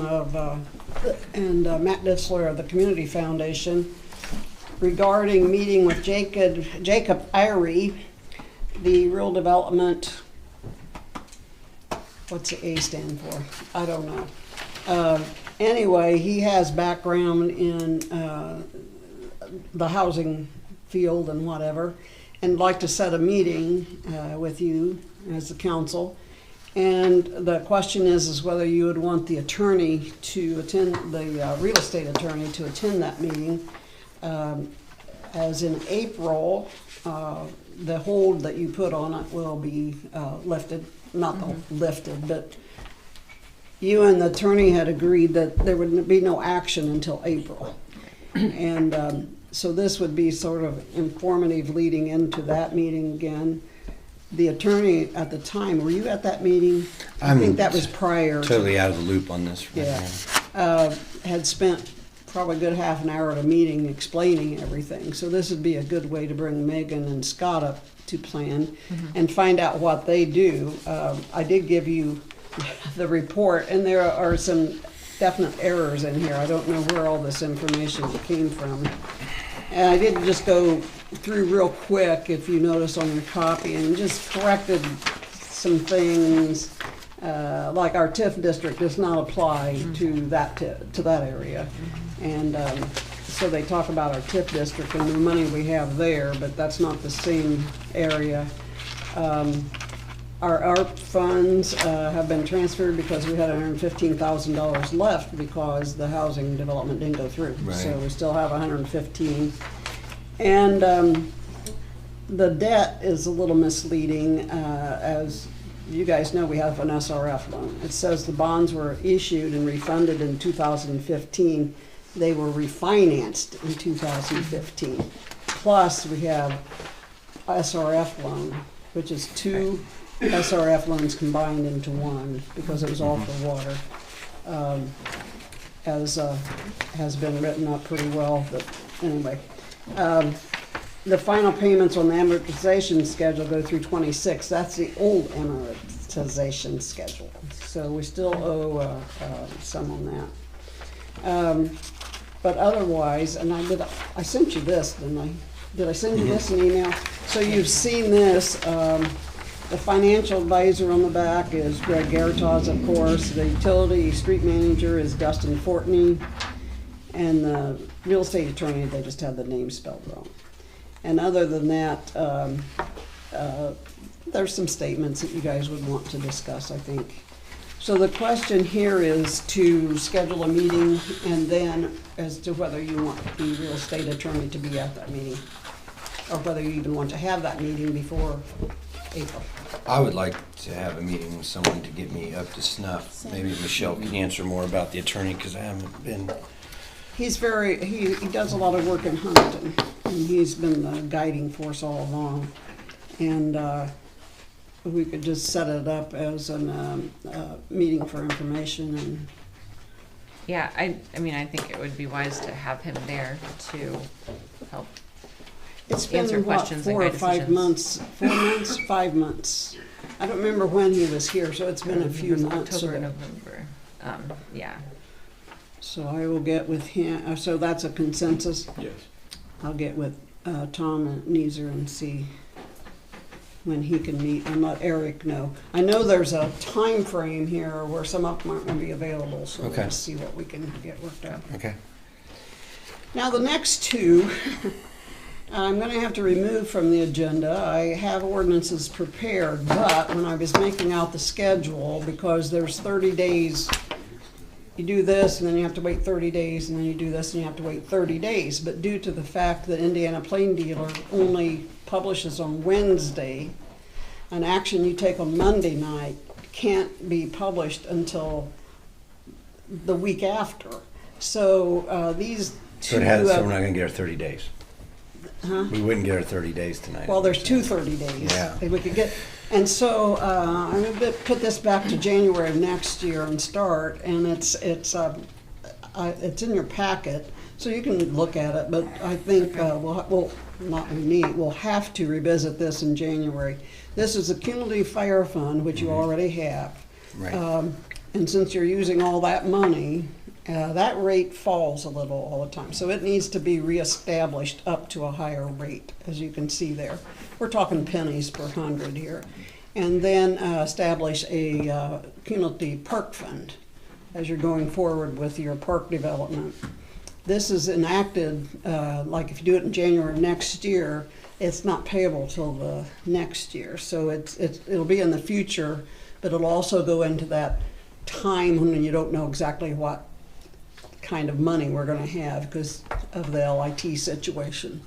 [SPEAKER 1] and Matt Ditzler of the Community Foundation regarding meeting with Jacob Irie, the Rural Development, what's the A stand for? I don't know. Anyway, he has background in the housing field and whatever, and like to set a meeting with you as the council. And the question is whether you would want the attorney to attend, the real estate attorney to attend that meeting. As in April, the hold that you put on it will be lifted, not lifted, but you and the attorney had agreed that there would be no action until April. And so this would be sort of informative leading into that meeting again. The attorney at the time, were you at that meeting? I think that was prior.
[SPEAKER 4] Totally out of the loop on this right
[SPEAKER 1] Yeah. Had spent probably a good half an hour at a meeting explaining everything. So this would be a good way to bring Megan and Scott up to plan and find out what they do. I did give you the report, and there are some definite errors in here. I don't know where all this information came from. And I did just go through real quick, if you notice on your copy, and just corrected some things, like our TIF district does not apply to that area. And so they talk about our TIF district and the money we have there, but that's not the same area. Our ARP funds have been transferred because we had $115,000 left because the housing development didn't go through.
[SPEAKER 4] Right.
[SPEAKER 1] So we still have 115. And the debt is a little misleading. As you guys know, we have an SRF loan. It says the bonds were issued and refunded in 2015. They were refinanced in 2015. Plus, we have SRF loan, which is two SRF loans combined into one because it was all for water. As has been written up pretty well, but anyway. The final payments on the amortization schedule go through 26. That's the old amortization schedule. So we still owe some on that. But otherwise, and I sent you this, didn't I? Did I send you this in email? So you've seen this. The financial advisor on the back is Greg Gertaz, of course. The utility street manager is Dustin Fortney. And the real estate attorney, they just had the name spelled wrong. And other than that, there's some statements that you guys would want to discuss, I think. So the question here is to schedule a meeting and then as to whether you want the real estate attorney to be at that meeting or whether you even want to have that meeting before April.
[SPEAKER 4] I would like to have a meeting with someone to get me up to snuff. Maybe Michelle can answer more about the attorney because I haven't been.
[SPEAKER 1] He's he does a lot of work in Huntington, and he's been the guiding force all along. And we could just set it up as a meeting for information. And
[SPEAKER 2] Yeah, I mean, I think it would be wise to have him there to help
[SPEAKER 1] it's
[SPEAKER 2] answer
[SPEAKER 1] been, what,
[SPEAKER 2] questions and
[SPEAKER 1] 4 or
[SPEAKER 2] guide
[SPEAKER 1] 5
[SPEAKER 2] decisions.
[SPEAKER 1] months, 4 months, 5 months. I don't remember when he was here, so it's been a few months.
[SPEAKER 2] October, November. Yeah.
[SPEAKER 1] So I will get with him. So that's a consensus.
[SPEAKER 10] Yes.
[SPEAKER 1] I'll get with Tom and Neeser and see when he can meet and let Eric know. I know there's a time frame here where some of them aren't going to be available, so
[SPEAKER 4] Okay.
[SPEAKER 1] we'll see what we can get worked out.
[SPEAKER 4] Okay.
[SPEAKER 1] Now the next two, I'm going to have to remove from the agenda. I have ordinances prepared, but when I was making out the schedule, because there's 30 days you do this and then you have to wait 30 days and then you do this and you have to wait 30 days. But due to the fact that Indiana Plain Dealer only publishes on Wednesday, an action you take on Monday night can't be published until the week after. So these two...
[SPEAKER 4] So we're not gonna get our 30 days.
[SPEAKER 1] Huh?
[SPEAKER 4] We wouldn't get our 30 days tonight.
[SPEAKER 1] Well, there's 30 days.
[SPEAKER 4] Yeah.
[SPEAKER 1] We could get, and so I'm going to put this back to January of next year and start, and it's in your packet, so you can look at it. But I think we'll have to revisit this in January. This is the cumulative fire fund, which you already have,
[SPEAKER 4] Right.
[SPEAKER 1] and since you're using all that money. That rate falls a little all the time, so it needs to be reestablished up to a higher rate, as you can see there. We're talking pennies per 100 here. And then establish a cumulative park fund as you're going forward with your park development. This is enacted, like if you do it in January next year, it's not payable till the next year. So it'll be in the future, but it'll also go into that time when you don't know exactly what kind of money we're going to have because of the LIT situation.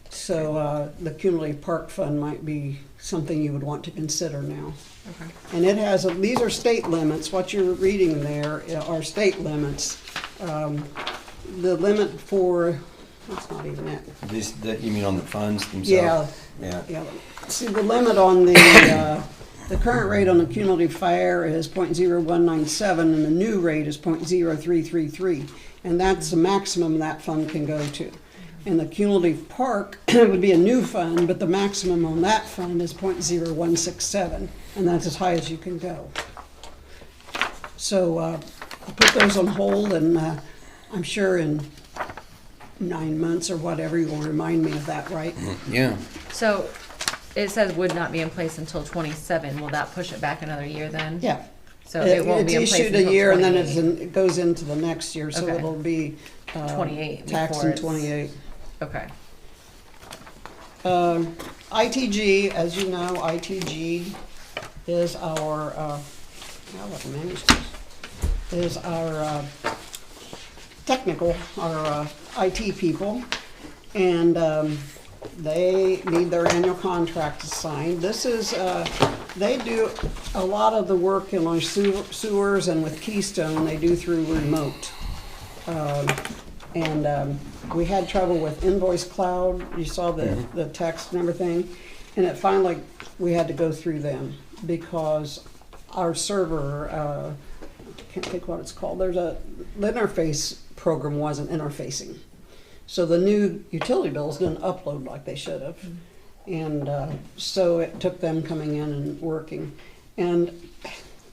[SPEAKER 1] So the cumulative park fund might be something you would want to consider now.
[SPEAKER 2] Okay.
[SPEAKER 1] And it has, these are state limits. What you're reading there are state limits. The limit for, that's not even it.
[SPEAKER 4] You mean on the funds themselves?
[SPEAKER 1] Yeah. See, the limit on the current rate on the cumulative fire is 0.0197 and the new rate is 0.0333. And that's the maximum that fund can go to. And the cumulative park would be a new fund, but the maximum on that fund is 0.0167. And that's as high as you can go. So I'll put those on hold, and I'm sure in 9 months or whatever, you will remind me of that, right?
[SPEAKER 4] Yeah.
[SPEAKER 2] So it says would not be in place until 27. Will that push it back another year then?
[SPEAKER 1] Yeah.
[SPEAKER 2] So it won't be in
[SPEAKER 1] It's
[SPEAKER 2] place
[SPEAKER 1] issued
[SPEAKER 2] until
[SPEAKER 1] a year, and then
[SPEAKER 2] 28.
[SPEAKER 1] it goes into the next year, so
[SPEAKER 2] Okay.
[SPEAKER 1] it'll be
[SPEAKER 2] 28
[SPEAKER 1] taxed
[SPEAKER 2] before
[SPEAKER 1] in
[SPEAKER 2] it's-
[SPEAKER 1] 28.
[SPEAKER 2] Okay.
[SPEAKER 1] ITG, as you know, ITG is our, is our technical, our IT people, and they need their annual contract signed. This is, they do a lot of the work in our sewers, and with Keystone, they do through remote. We had trouble with Invoice Cloud. You saw the text and everything. And it finally, we had to go through them because our server, I can't think what it's called. The interface program wasn't interfacing. So the new utility bills didn't upload like they should have. And so it took them coming in and working. And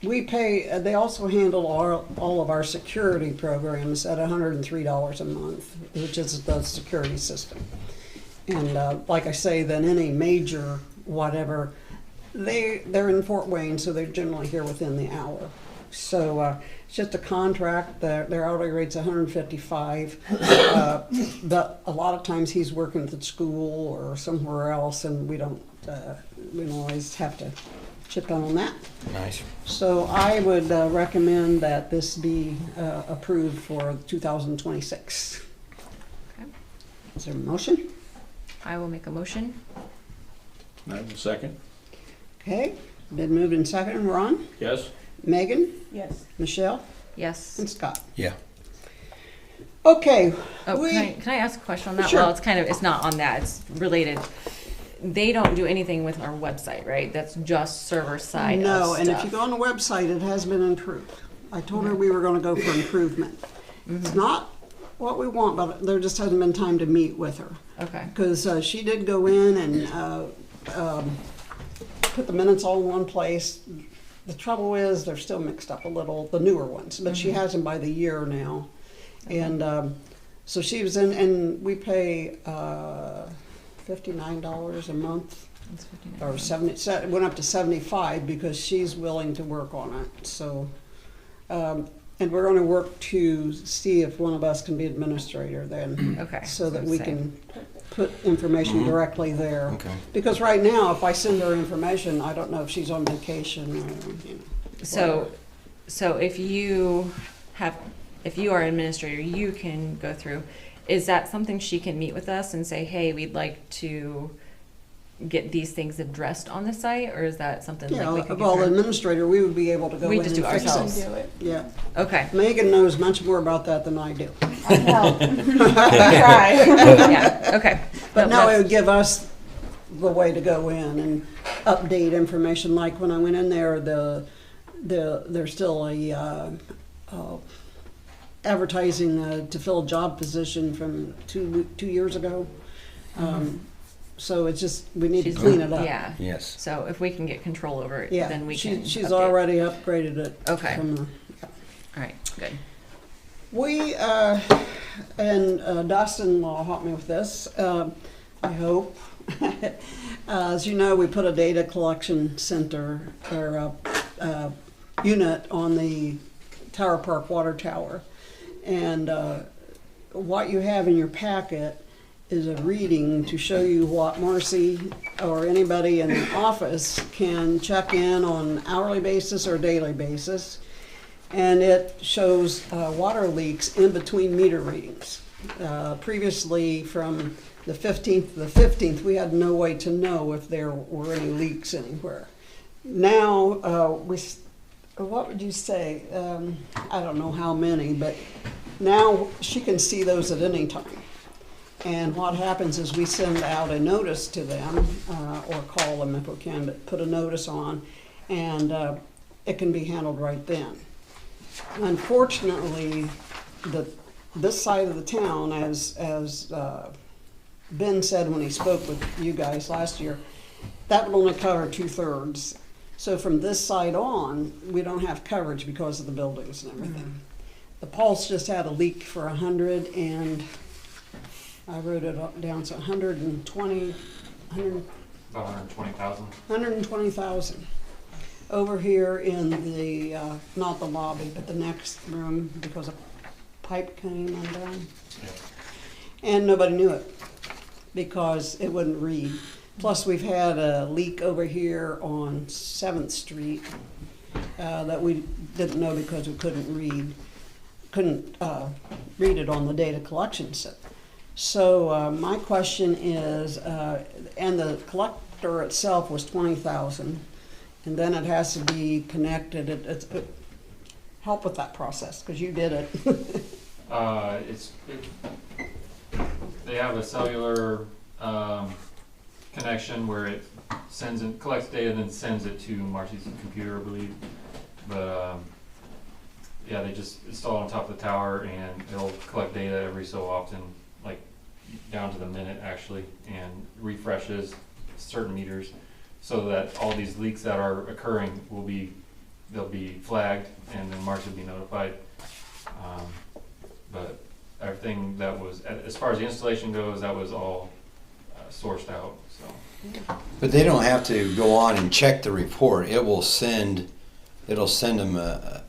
[SPEAKER 1] we pay, they also handle all of our security programs at $103 a month, which is the security system. And like I say, then any major whatever, they're in Fort Wayne, so they're generally here within the hour. So it's just a contract. Their hourly rate's $155, but a lot of times he's working at the school or somewhere else, and we don't always have to chip in on that.
[SPEAKER 4] Nice.
[SPEAKER 1] So I would recommend that this be approved for 2026.
[SPEAKER 2] Okay.
[SPEAKER 1] Is there a motion?
[SPEAKER 2] I will make a motion.
[SPEAKER 10] I will second.
[SPEAKER 1] Okay, been moved and seconded. Ron?
[SPEAKER 10] Yes?
[SPEAKER 1] Megan?
[SPEAKER 5] Yes.
[SPEAKER 1] Michelle?
[SPEAKER 2] Yes.
[SPEAKER 1] And Scott?
[SPEAKER 4] Yeah.
[SPEAKER 1] Okay.
[SPEAKER 2] Oh, can I ask a question on that?
[SPEAKER 1] Sure.
[SPEAKER 2] Well, it's not on that. It's related. They don't do anything with our website, right? That's just server side.
[SPEAKER 1] No,
[SPEAKER 2] of
[SPEAKER 1] and if
[SPEAKER 2] stuff.
[SPEAKER 1] you go on the website, it has been improved. I told her we were going to go for improvement. It's not what we want, but there just hasn't been time to meet with her.
[SPEAKER 2] Okay.
[SPEAKER 1] Because she did go in and put the minutes all in one place. The trouble is they're still mixed up a little, the newer ones, but she has them by the year now. And so she was in, and we pay $59 a month,
[SPEAKER 2] That's 59.
[SPEAKER 1] or 70. It went up to 75 because she's willing to work on it. So, and we're going to work to see if one of us can be administrator then.
[SPEAKER 2] Okay.
[SPEAKER 1] So that
[SPEAKER 2] So
[SPEAKER 1] we
[SPEAKER 2] same.
[SPEAKER 1] can put information directly there.
[SPEAKER 4] Okay.
[SPEAKER 1] Because right now, if I send her information, I don't know if she's on vacation or,
[SPEAKER 2] So if you have if you are an administrator, you can go through. Is that something she can meet with us and say, hey, we'd like to get these things addressed on the site, or is that something
[SPEAKER 1] Yeah,
[SPEAKER 2] like we could
[SPEAKER 1] well, the
[SPEAKER 2] get her?
[SPEAKER 1] administrator, we would be able to go
[SPEAKER 2] We
[SPEAKER 1] in
[SPEAKER 2] just
[SPEAKER 1] and
[SPEAKER 2] do
[SPEAKER 1] fix
[SPEAKER 2] ourselves.
[SPEAKER 1] it.
[SPEAKER 5] Do it.
[SPEAKER 1] Yeah.
[SPEAKER 2] Okay.
[SPEAKER 1] Megan knows much more about that than I do.
[SPEAKER 5] I can help. Try.
[SPEAKER 2] Yeah, okay.
[SPEAKER 1] But no, it
[SPEAKER 2] that's-
[SPEAKER 1] would give us the way to go in and update information. Like when I went in there, there's still a advertising to fill a job position from two years ago. So it's just, we need to
[SPEAKER 2] she's-
[SPEAKER 1] clean it up.
[SPEAKER 2] Yeah.
[SPEAKER 4] Yes.
[SPEAKER 2] So if we can get control over it,
[SPEAKER 1] Yeah,
[SPEAKER 2] then we can.
[SPEAKER 1] she's
[SPEAKER 2] update.
[SPEAKER 1] already upgraded it.
[SPEAKER 2] Okay.
[SPEAKER 1] From the,
[SPEAKER 2] All right, good.
[SPEAKER 1] we, and Dustin will help me with this, I hope. As you know, we put a data collection center, or a unit on the Tower Park Water Tower. And what you have in your packet is a reading to show you what Marcy or anybody in the office can check in on an hourly basis or daily basis. And it shows water leaks in between meter readings. Previously, from the 15th to the 15th, we had no way to know if there were any leaks anywhere. Now, what would you say? I don't know how many, but now she can see those at any time. And what happens is we send out a notice to them, or call them if we can, but put a notice on, and it can be handled right then. Unfortunately, this side of the town, as Ben said when he spoke with you guys last year, that would only cover 2/3. So from this side on, we don't have coverage because of the buildings and everything. The Pulse just had a leak for 100, and I wrote it down, so 120,
[SPEAKER 9] About 120,000.
[SPEAKER 1] 120,000. Over here in the, not the lobby, but the next room, because a pipe came undone. And nobody knew it, because it wouldn't read. Plus, we've had a leak over here on 7th Street that we didn't know because we couldn't read it on the data collection set. So my question is, and the collector itself was 20,000, and then it has to be connected. Help with that process, because you did it.
[SPEAKER 9] They have a cellular connection where it collects data and then sends it to Marcy's computer, I believe. But yeah, they just install it on top of the tower, and it'll collect data every so often, like down to the minute actually, and refreshes certain meters, so that all these leaks that are occurring they'll be flagged, and then Marcy will be notified. But everything that was, as far as the installation goes, that was all sourced out. So.
[SPEAKER 4] But they don't have to go on and check the report. It'll send them a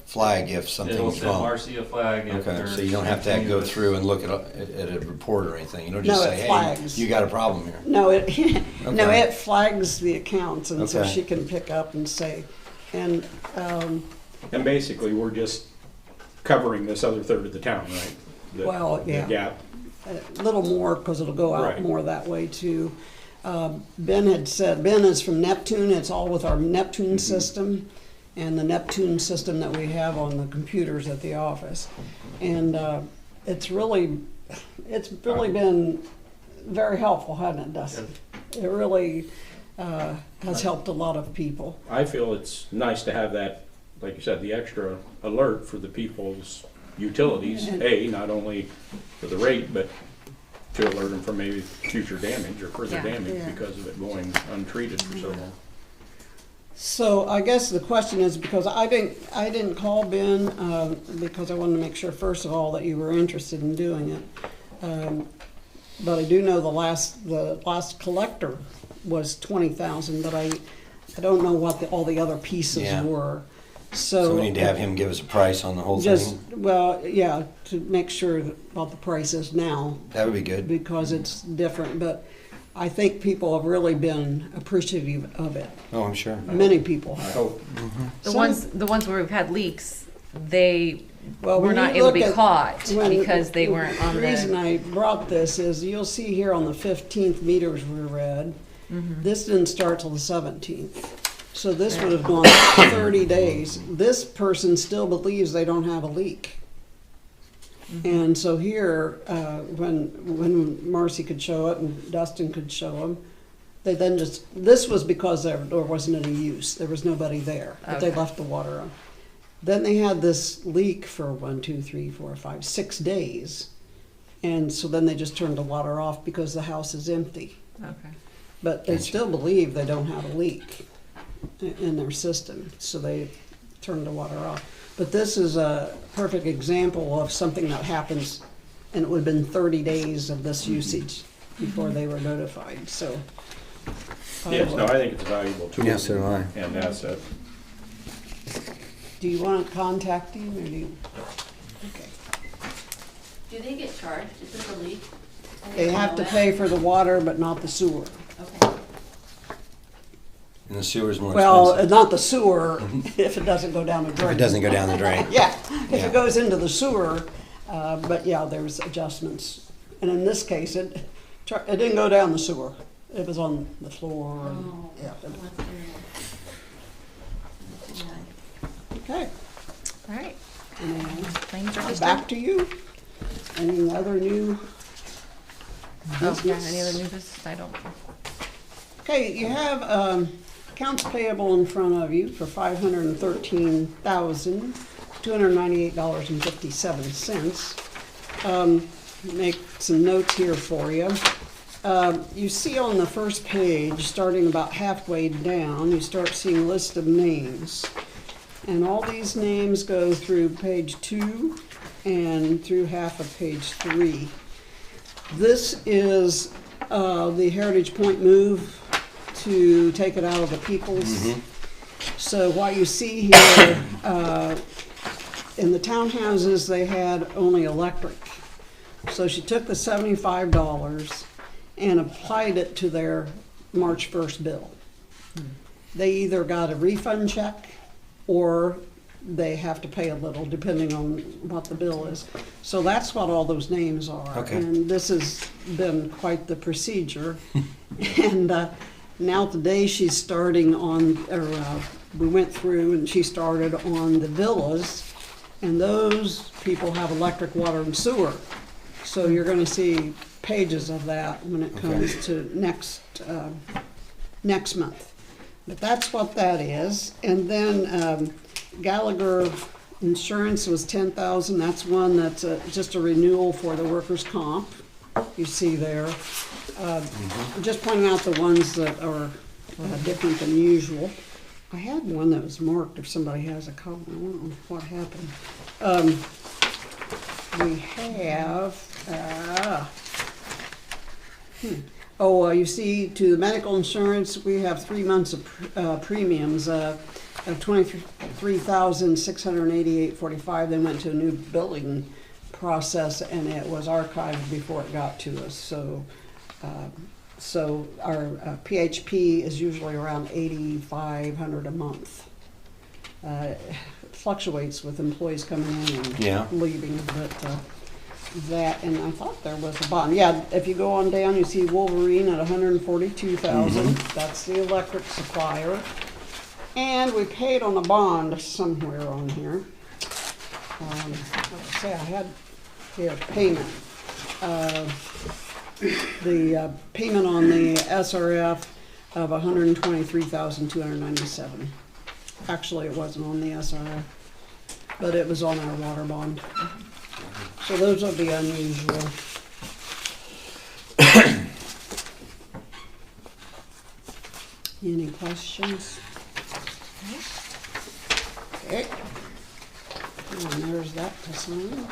[SPEAKER 4] flag if
[SPEAKER 9] It'll
[SPEAKER 4] something's
[SPEAKER 9] send
[SPEAKER 4] wrong.
[SPEAKER 9] Marcy a flag. If
[SPEAKER 4] Okay,
[SPEAKER 9] there's
[SPEAKER 4] so you don't have to go
[SPEAKER 9] continuous-
[SPEAKER 4] through and look at a report or anything. You don't just
[SPEAKER 1] No,
[SPEAKER 4] say,
[SPEAKER 1] it
[SPEAKER 4] hey,
[SPEAKER 1] flags.
[SPEAKER 4] you got a problem here.
[SPEAKER 1] No, it
[SPEAKER 4] Okay.
[SPEAKER 1] it flags the accounts, and so
[SPEAKER 4] Okay.
[SPEAKER 1] she can pick up and say, and
[SPEAKER 10] And basically, we're just covering this other third of the town, right? The-
[SPEAKER 1] Well, yeah.
[SPEAKER 10] The gap.
[SPEAKER 1] a little more, because it'll go out
[SPEAKER 10] Right.
[SPEAKER 1] more that way too. Ben had said, Ben is from Neptune, it's all with our Neptune system, and the Neptune system that we have on the computers at the office. And it's really been very helpful, hasn't it, Dustin? It really has helped a lot of people.
[SPEAKER 10] I feel it's nice to have that, like you said, the extra alert for the people's utilities. Not only for the rate, but to alert them for maybe future damage or further
[SPEAKER 2] Yeah.
[SPEAKER 10] damage
[SPEAKER 1] Yeah.
[SPEAKER 10] because of it going untreated for so long.
[SPEAKER 1] So I guess the question is, because I didn't call Ben because I wanted to make sure, first of all, that you were interested in doing it. But I do know the last collector was 20,000, but I don't know what all the other pieces
[SPEAKER 4] Yeah.
[SPEAKER 1] were.
[SPEAKER 4] So we need to have him give us a price on the whole
[SPEAKER 1] Just,
[SPEAKER 4] thing.
[SPEAKER 1] well, yeah, to make sure what the price is now,
[SPEAKER 4] That would be good.
[SPEAKER 1] because it's different. But I think people have really been appreciative of it.
[SPEAKER 4] Oh, I'm sure.
[SPEAKER 1] Many people
[SPEAKER 10] I
[SPEAKER 1] have.
[SPEAKER 10] hope.
[SPEAKER 2] The
[SPEAKER 1] So-
[SPEAKER 2] ones where we've had leaks, they
[SPEAKER 1] Well,
[SPEAKER 2] were
[SPEAKER 1] when
[SPEAKER 2] not
[SPEAKER 1] you
[SPEAKER 2] able to
[SPEAKER 1] look
[SPEAKER 2] be
[SPEAKER 1] at-
[SPEAKER 2] caught
[SPEAKER 1] when-
[SPEAKER 2] because they weren't on
[SPEAKER 1] The reason
[SPEAKER 2] the.
[SPEAKER 1] I brought this is you'll see here on the 15th meters were read.
[SPEAKER 2] Mhm.
[SPEAKER 1] This didn't start till the 17th. So this would have gone 30 days. This person still believes they don't have a leak. And so here, when Marcy could show it and Dustin could show them, they then just, this was because there wasn't any use. There was nobody there, but they
[SPEAKER 2] Okay.
[SPEAKER 1] left the water on. Then they had this leak for 1, 2, 3, 4, 5, 6 days. And so then they just turned the water off because the house is empty.
[SPEAKER 2] Okay.
[SPEAKER 1] But they still believe they don't have a leak in their system, so they turned the water off. But this is a perfect example of something that happens, and it would have been 30 days of this usage before they were notified, so.
[SPEAKER 10] Yes, no, I think it's a valuable tool.
[SPEAKER 4] Yes, so do I.
[SPEAKER 10] And asset.
[SPEAKER 1] Do you want to contact him, or do you? Okay.
[SPEAKER 11] Do they get charged if there's a leak?
[SPEAKER 1] They have to pay for the water, but not the sewer.
[SPEAKER 11] Okay.
[SPEAKER 4] And the sewer's more
[SPEAKER 1] Well,
[SPEAKER 4] expensive.
[SPEAKER 1] not the sewer, if it doesn't go down the drain.
[SPEAKER 4] If it doesn't go down the drain.
[SPEAKER 1] Yeah, if
[SPEAKER 4] Yeah.
[SPEAKER 1] it goes into the sewer, but yeah, there's adjustments. And in this case, it didn't go down the sewer. It was on the floor. And,
[SPEAKER 11] Oh,
[SPEAKER 1] yeah.
[SPEAKER 11] that's terrible. That's bad.
[SPEAKER 1] Okay,
[SPEAKER 2] All right.
[SPEAKER 1] and
[SPEAKER 2] Claims register.
[SPEAKER 1] back to you. Any other new
[SPEAKER 2] Oh, yeah,
[SPEAKER 1] business?
[SPEAKER 2] any other new business? I don't.
[SPEAKER 1] Okay, you have accounts payable in front of you for $513,298.57. Make some notes here for you. You see on the first page, starting about halfway down, you start seeing a list of names. And all these names go through page 2 and through half of page 3. This is the Heritage Point move to take it out of the Peoples. So what you see here, in the townhouses, they had only electric. So she took the $75 and applied it to their March 1st bill. They either got a refund check or they have to pay a little depending on what the bill is. So that's what all those names are.
[SPEAKER 4] Okay.
[SPEAKER 1] And this has been quite the procedure. And now today she's starting on, we went through and she started on the villas, and those people have electric, water, and sewer. So you're gonna see pages of that when it comes to next month. But that's what that is. And then Gallagher Insurance was $10,000. That's one that's just a renewal for the workers' comp. You see there. I'm just pointing out the ones that are different than usual. I had one that was marked. If somebody has a copy, I don't know what happened. We have. You see, to the medical insurance, we have 3 months of premiums of $23,688.45. They went to a new billing process, and it was archived before it got to us. So, our PHP is usually around $8,500 a month. It fluctuates with employees coming in and leaving, but. That, and I thought there was a bond. Yeah, if you go on down, you see Wolverine at $142,000. That's the electric supplier. And we paid on a bond somewhere on here. Let's say I had here payment. The payment on the SRF of $123,297. Actually, it wasn't on the SRF, but it was on our water bond. So those would be unusual. Any questions? Okay. And there's that to sign.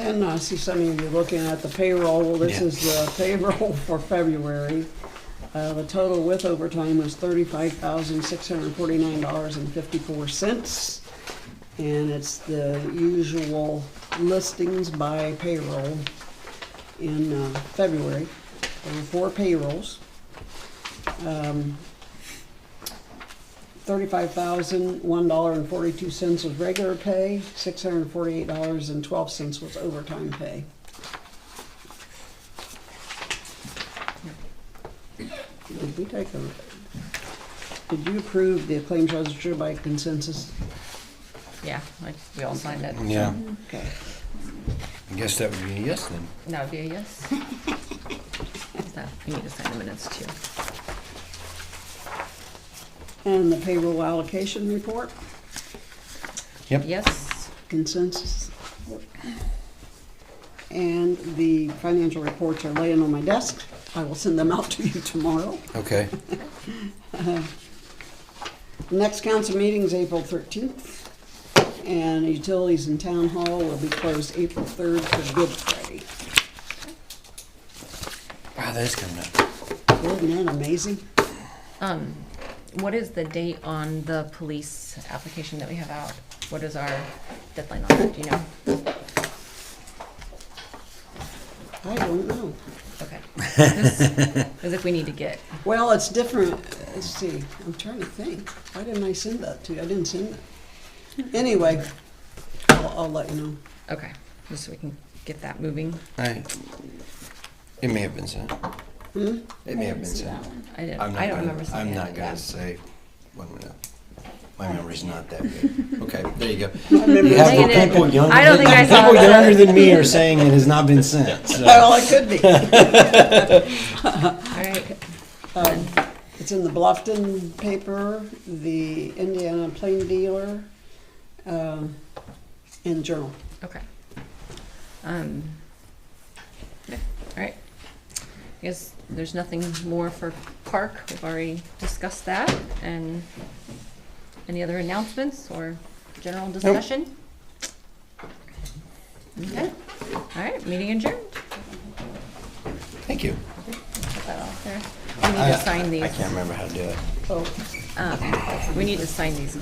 [SPEAKER 1] And I see some of you looking at the payroll. This
[SPEAKER 4] Yeah.
[SPEAKER 1] is the payroll for February. The total with overtime was $35,649.54. And it's the usual listings by payroll in February. There were 4 payrolls. $35,001.42 was regular pay, $648.12 was overtime pay. Did we take did you approve the claims register by consensus?
[SPEAKER 2] Yeah, we all signed it.
[SPEAKER 4] Yeah,
[SPEAKER 1] Okay.
[SPEAKER 4] I guess that would be a yes then.
[SPEAKER 2] That would be a yes. You need to sign the minutes too.
[SPEAKER 1] And the payroll allocation report,
[SPEAKER 4] Yep.
[SPEAKER 2] Yes.
[SPEAKER 1] consensus. And the financial reports are laying on my desk. I will send them out to you tomorrow.
[SPEAKER 4] Okay.
[SPEAKER 1] Next council meeting is April 13th. And utilities in town hall will be closed April 3rd for Good Friday.
[SPEAKER 4] Wow, that's coming up.
[SPEAKER 1] Isn't that amazing?
[SPEAKER 2] What is the date on the police application that we have out? What is our deadline on that, do you know?
[SPEAKER 1] I don't know.
[SPEAKER 2] Okay. As if we need to get,
[SPEAKER 1] Well, it's different. Let's see. I'm trying to think. Why didn't I send that to you? I didn't send that. Anyway, I'll let you know.
[SPEAKER 2] okay, just so we can get that moving.
[SPEAKER 4] It may have been sent.
[SPEAKER 1] Hmm?
[SPEAKER 4] It may have been sent.
[SPEAKER 2] I don't
[SPEAKER 4] I'm not
[SPEAKER 2] remember
[SPEAKER 4] gonna,
[SPEAKER 2] seeing
[SPEAKER 4] I'm
[SPEAKER 2] it,
[SPEAKER 4] not
[SPEAKER 2] yeah.
[SPEAKER 4] gonna say one minute. My memory's not that good. Okay, there you go.
[SPEAKER 1] remember
[SPEAKER 4] You have
[SPEAKER 2] saying it.
[SPEAKER 4] people younger.
[SPEAKER 2] I don't think I saw
[SPEAKER 4] People
[SPEAKER 2] it.
[SPEAKER 4] younger than me are saying it has not been sent. So.
[SPEAKER 1] Well, it could be.
[SPEAKER 2] All right,
[SPEAKER 1] It's in the Bluffton paper, the Indiana Plain Dealer, and Journal.
[SPEAKER 2] okay. Yeah, all right. I guess there's nothing more for park. We've already discussed that. And any other announcements or general discussion? Okay. All right, meeting adjourned.
[SPEAKER 4] Thank you.
[SPEAKER 2] Put that off there. We need to sign these.
[SPEAKER 4] I can't remember how to do it.
[SPEAKER 1] Oh.
[SPEAKER 2] We need to sign these